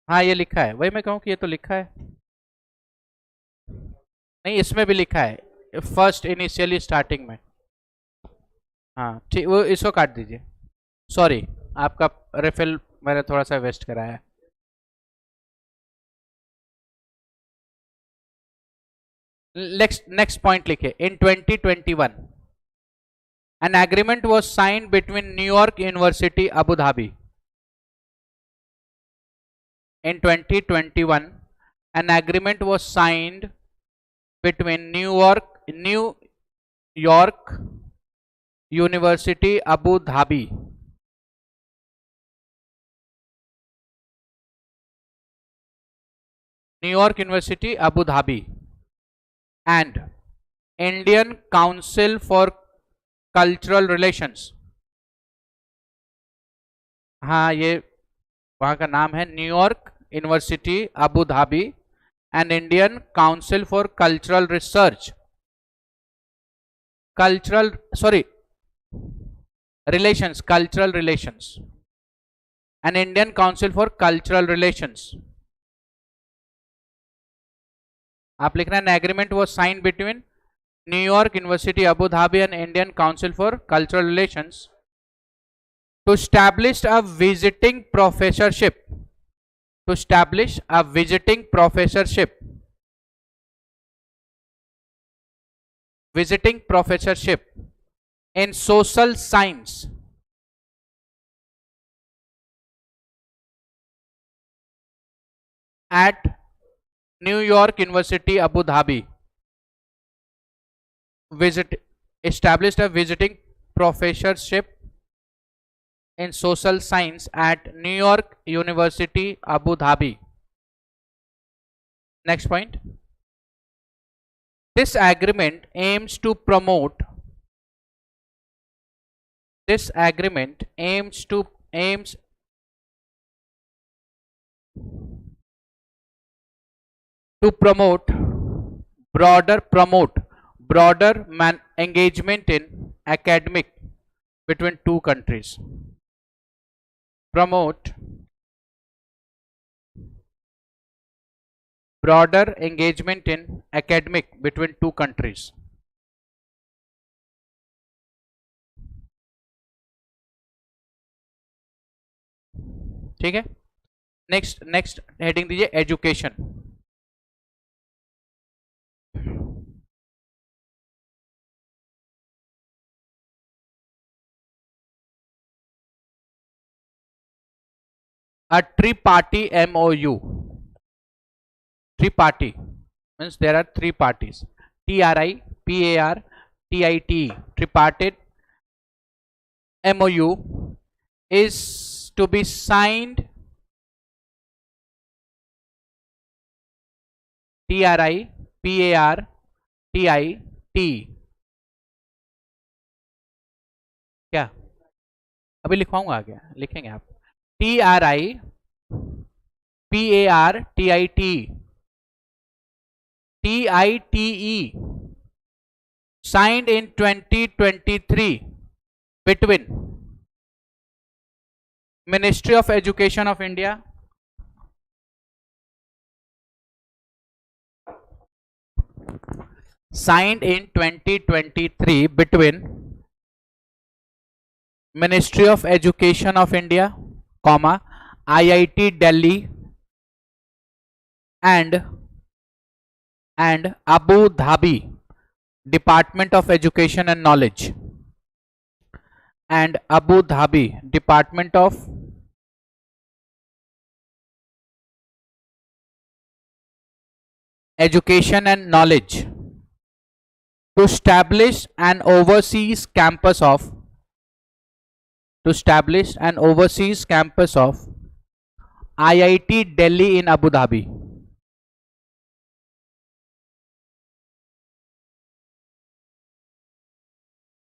हाँ ये लिखा है, वही मैं कहूँ कि ये तो लिखा है. नहीं इसमें भी लिखा है फर्स्ट इनिशियली स्टार्टिंग में. हाँ ठीक, वो इसको काट दीजिए. सॉरी, आपका रिफिल मैंने थोड़ा सा वेस्ट कराया. नेक्स्ट पॉइंट लिखे. इन 2021 an agreement was signed between New York University Abu Dhabi. In 2021 an agreement was signed between New York University Abu Dhabi and Indian Council for Cultural Relations. हाँ ये वहाँ का नाम है, New York University Abu Dhabi and Indian Council for cultural research, cultural relations and Indian Council for Cultural Relations. आप लिखना है agreement was sign between New York University Abu Dhabi and Indian Council for Cultural Relations to establish a visiting professorship in social science at New York University Abu Dhabi. Established a visiting professorship in social science at New York University Abu Dhabi. Next point. This agreement aims to promote broader engagement in academic between two countries. Promote broader engagement in academic between two countries. ठीक है। Next next heading दीजिए education. A triparty MOU. Triparty means there are three parties. TRI, PAR, TIT. Tripartite MOU is to be signed. TRI, PAR, TIT. क्या अभी लिखवाऊंगा आगे, लिखेंगे आप। TRI, PAR, TIT, TITE signed in 2023 between Ministry of Education of India, signed in 2023 between Ministry of Education of India, comma IIT Delhi and Abu Dhabi Department of Education and Knowledge, and Abu Dhabi Department of Education and Knowledge to establish an overseas campus of IIT Delhi in Abu Dhabi.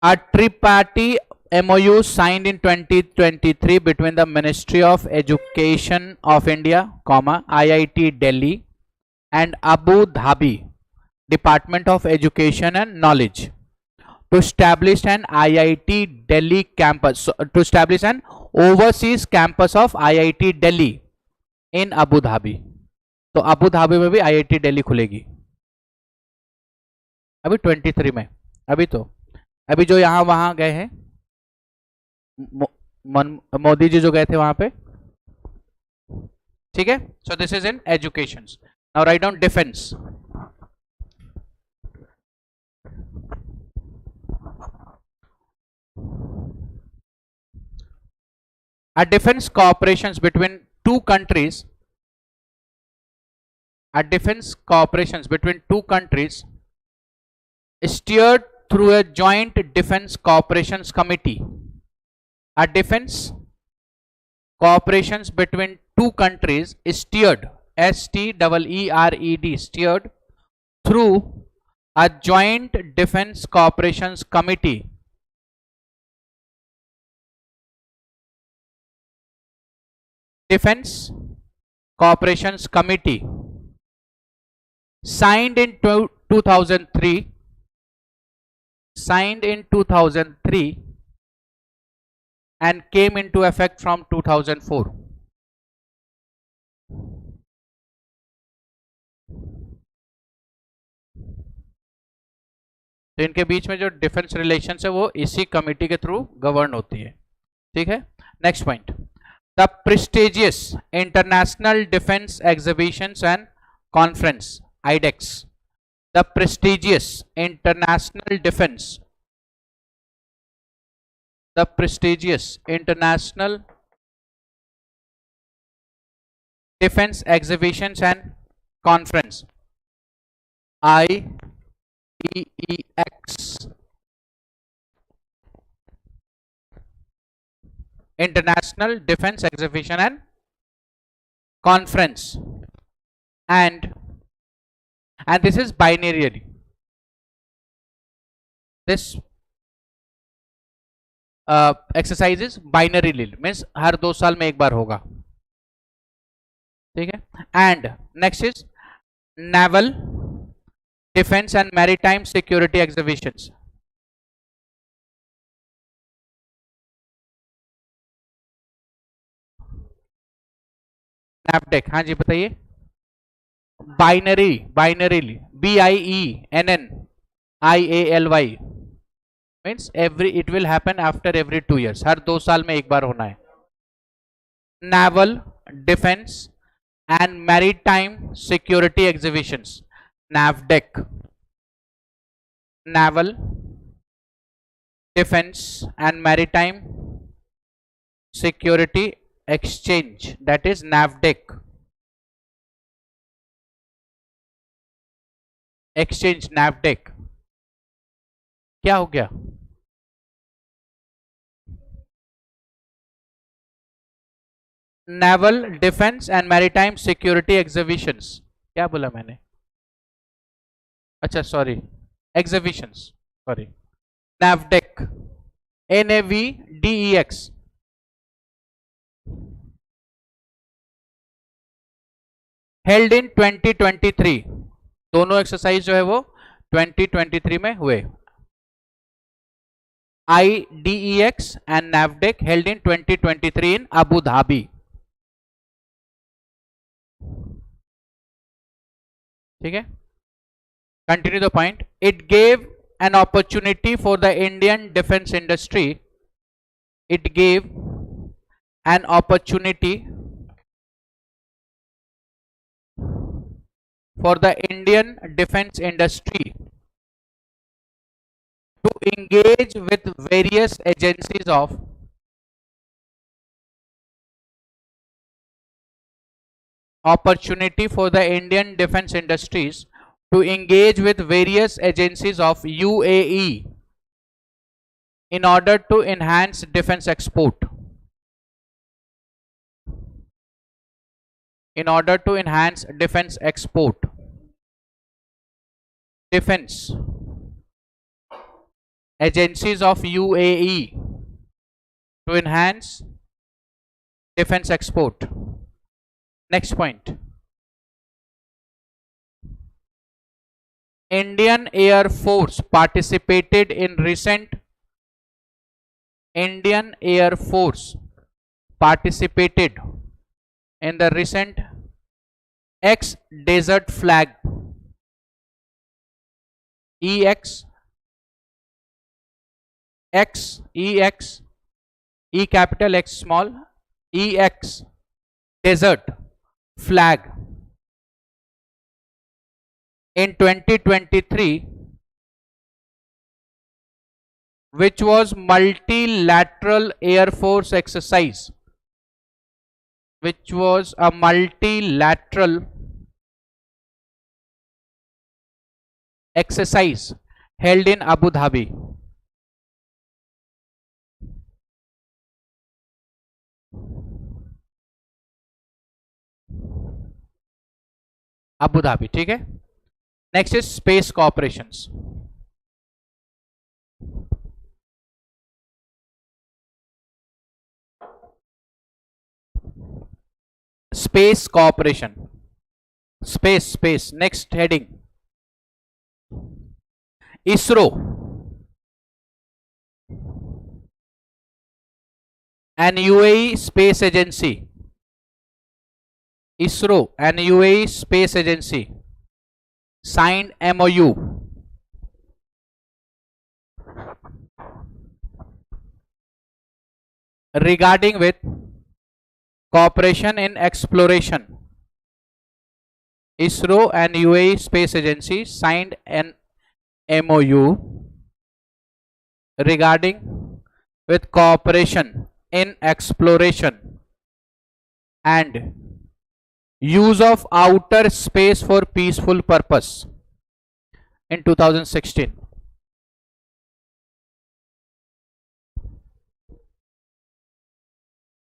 A tripartite MOU signed in 2023 between the Ministry of Education of India, IIT Delhi and Abu Dhabi Department of Education and Knowledge to establish an IIT Delhi campus, to establish an overseas campus of IIT Delhi in Abu Dhabi. तो Abu Dhabi में भी IIT Delhi खुलेगी अभी 23 में। अभी जो यहाँ वहां गए हैं मोदी जी जो गए थे वहां पे, ठीक है। सो this is in education. Now write down defence. A defense cooperations between two countries, steered through a joint defense cooperations committee. A defense cooperations between two countries steered, STEERED, steered through a joint defense cooperations committee. Defense Cooperations Committee signed in 2003 and came into effect from 2004. तो इनके बीच में जो defence relation है वो इसी committee के through govern होती है, ठीक है। Next point, the prestigious International Defense Exhibitions and Conference, IDEX. The prestigious International Defense Exhibitions and Conference, IEEX, International Defense Exhibition and Conference, and this is binary. This exercise is binary, means हर 2 साल में एक बार होगा, ठीक है। And next is Naval Defense and Maritime Security Exhibitions. नैपटेक, हाँ जी बताइए। Binary, BIENNIALY means every, it will happen after every 2 years, हर 2 साल में एक बार होना है। naval, defense and maritime security exhibitions. NAVDEC. Naval, defense and maritime security exchange, that is NAVDEC. exchange NAVDEC. क्या हो गया? Naval defence and maritime security exhibitions. क्या बोला मैंने? अच्छा sorry, exhibitions, sorry. NAVDEC, NAVDEX. Held in 2023. दोनों exercise जो है वो 2023 में हुए. IDEX and NAVDEC held in 2023 in Abu Dhabi. ठीक है, continue the point. It gave an opportunity for the Indian defense industry. It gave an opportunity for the Indian defense industry to engage with various agencies of opportunity for the Indian defense industries to engage with various agencies of UAE in order to enhance defense export. In order to enhance defense export. Defense agencies of UAE to enhance defense export. Next point. Indian Air Force participated in recent Indian Air Force participated in the recent X Desert Flag EX E capital X small EX Desert Flag in 2023, which was multilateral Air Force exercise, which was a multilateral exercise held in Abu Dhabi. Abu Dhabi, ठीक है. Next is space cooperations. Space cooperation. Space. Next heading. ISRO, an UAE space agency. ISRO, an UAE space agency, signed MOU regarding with cooperation in exploration. ISRO and UAE space agency signed an MOU regarding with cooperation in exploration and use of outer space for peaceful purpose in 2016.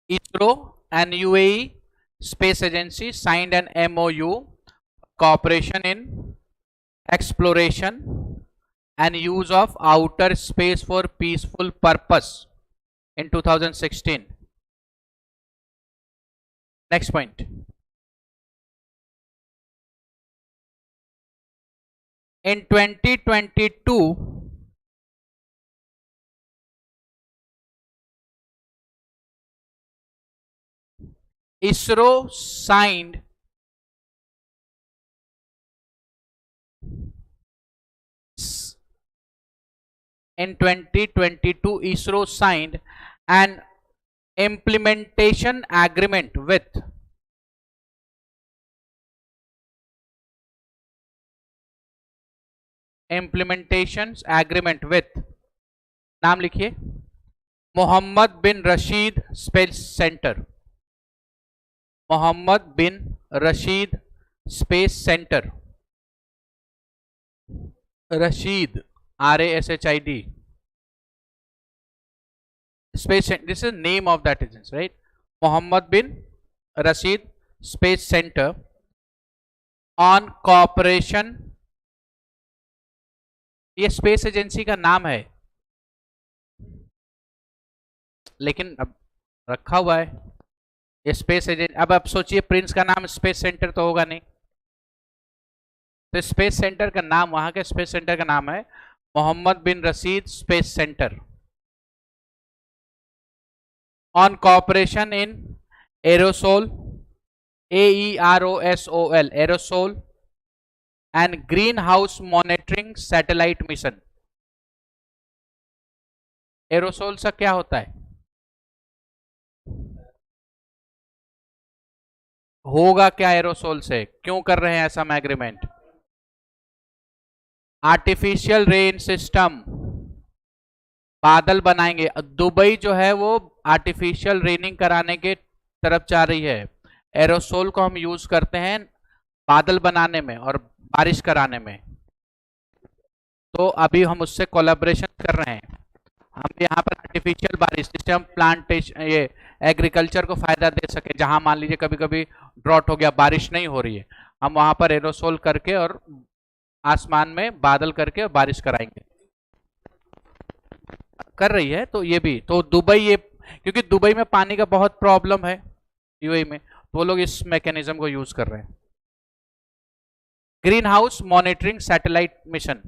ISRO and UAE space agency signed an MOU, cooperation in exploration and use of outer space for peaceful purpose in 2016. Next point. In 2022, ISRO signed an implementation agreement with नाम लिखिए, Mohammed bin Rashid space centre, Mohammed bin Rashid space centre, Rashid RASHID space, this is name of that agency, right? Mohammed bin Rashid Space Center on cooperation, ये space agency का नाम है लेकिन अब रखा हुआ है ये स्पेस एजेंसी। अब आप सोचिए प्रिंस का नाम स्पेस सेंटर तो होगा नहीं, तो स्पेस सेंटर का नाम, वहां के स्पेस सेंटर का नाम है Mohammed bin Rashid space centre on cooperation in aerosol, AEROSOL, aerosol and greenhouse monitoring satellite mission. Aerosol से क्या होता है? होगा क्या एरोसोल से? क्यों कर रहे हैं ऐसा एग्रीमेंट? आर्टिफिशियल रेन सिस्टम, बादल बनाएंगे। दुबई जो है वो आर्टिफिशियल रेनिंग कराने के तरफ जा रही है। एरोसोल को हम यूज करते हैं बादल बनाने में और बारिश कराने में, तो अभी हम उससे कोलैबोरेशन कर रहे हैं। हम यहाँ पर आर्टिफिशियल बारिश, जिससे हम प्लांटेशन, ये एग्रीकल्चर को फायदा दे सके। जहां मान लीजिए कभी कभी ड्रॉट हो गया, बारिश नहीं हो रही है, हम वहां पर एरोसोल करके और आसमान में बादल करके बारिश कराएंगे। कर रही है तो ये भी, तो दुबई, ये क्योंकि दुबई में पानी का बहुत प्रॉब्लम है यूएई में, तो वो लोग इस मैकेनिज्म को यूज कर रहे हैं। Greenhouse monitoring satellite mission,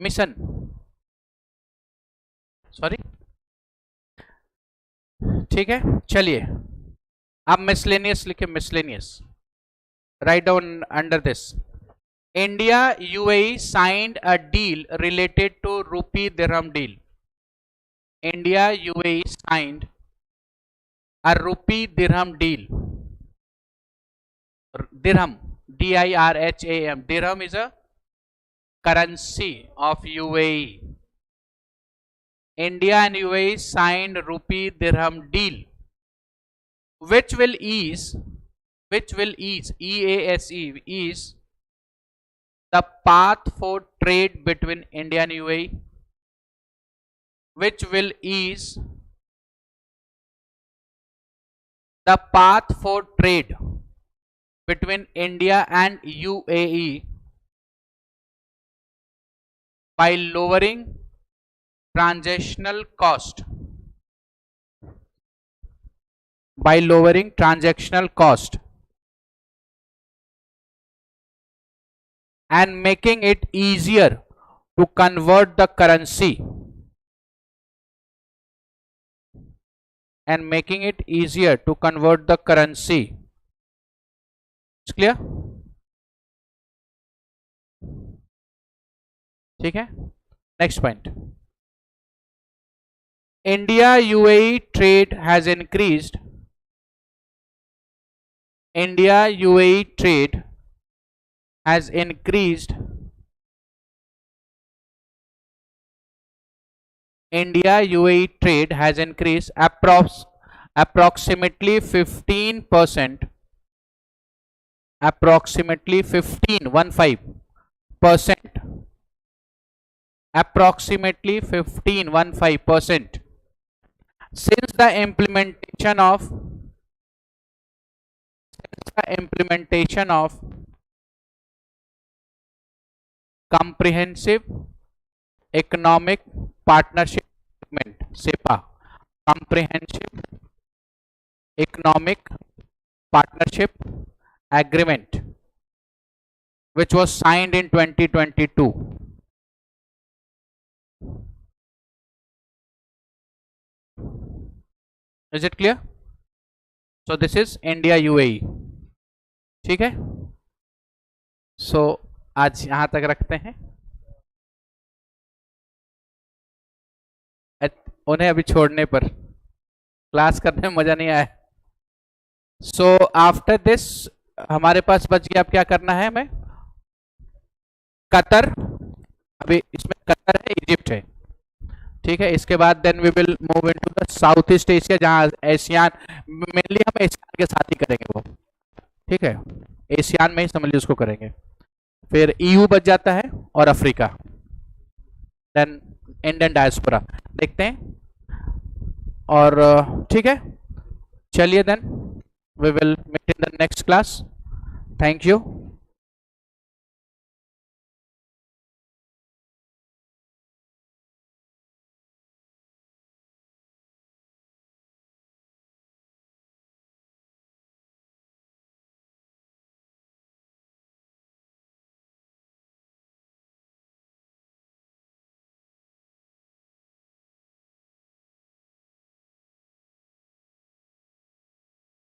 mission sorry, ठीक है। चलिए आप मिसलेनियस लिखे, miscellaneous, right down under this. India UAE signed a deal related to rupee dirham deal. India UAE signed a rupee dirham deal. Dirham, DIRHAM, dirham is a currency of UAE. India and UAE signed rupee dirham deal, which will ease, EASE, ease the path for trade between India and UAE, which will ease the path for trade between India and UAE by lowering transactional cost, and making it easier to convert the currency, It's clear? ठीक है। Next point, India UAE trade has increased, India UAE trade has increased, India UAE trade has increased approximately 15%, approximately 15% since the implementation of comprehensive economic partnership agreement, SEPA, comprehensive economic partnership agreement, which was signed in 2022. Is it clear? So this is India UAE, ठीक है। So आज यहाँ तक रखते हैं। उन्हें अभी छोड़ने पर क्लास करने में मजा नहीं आया। सो आफ्टर दिस हमारे पास बच गया, अब क्या करना है हमें, कतर, अभी इसमें कतर है, इजिप्ट है, ठीक है। इसके बाद then we will move into the South East Asia, जहां एशियान, मेनली हम एशियान के साथ ही करेंगे वो, ठीक है, एशियान में ही समझ लीजिए उसको करेंगे। फिर ईयू बच जाता है और अफ्रीका, देन इंडियन डायस्पोरा देखते हैं। और ठीक है, चलिए then we will meet in the next class. Thank you.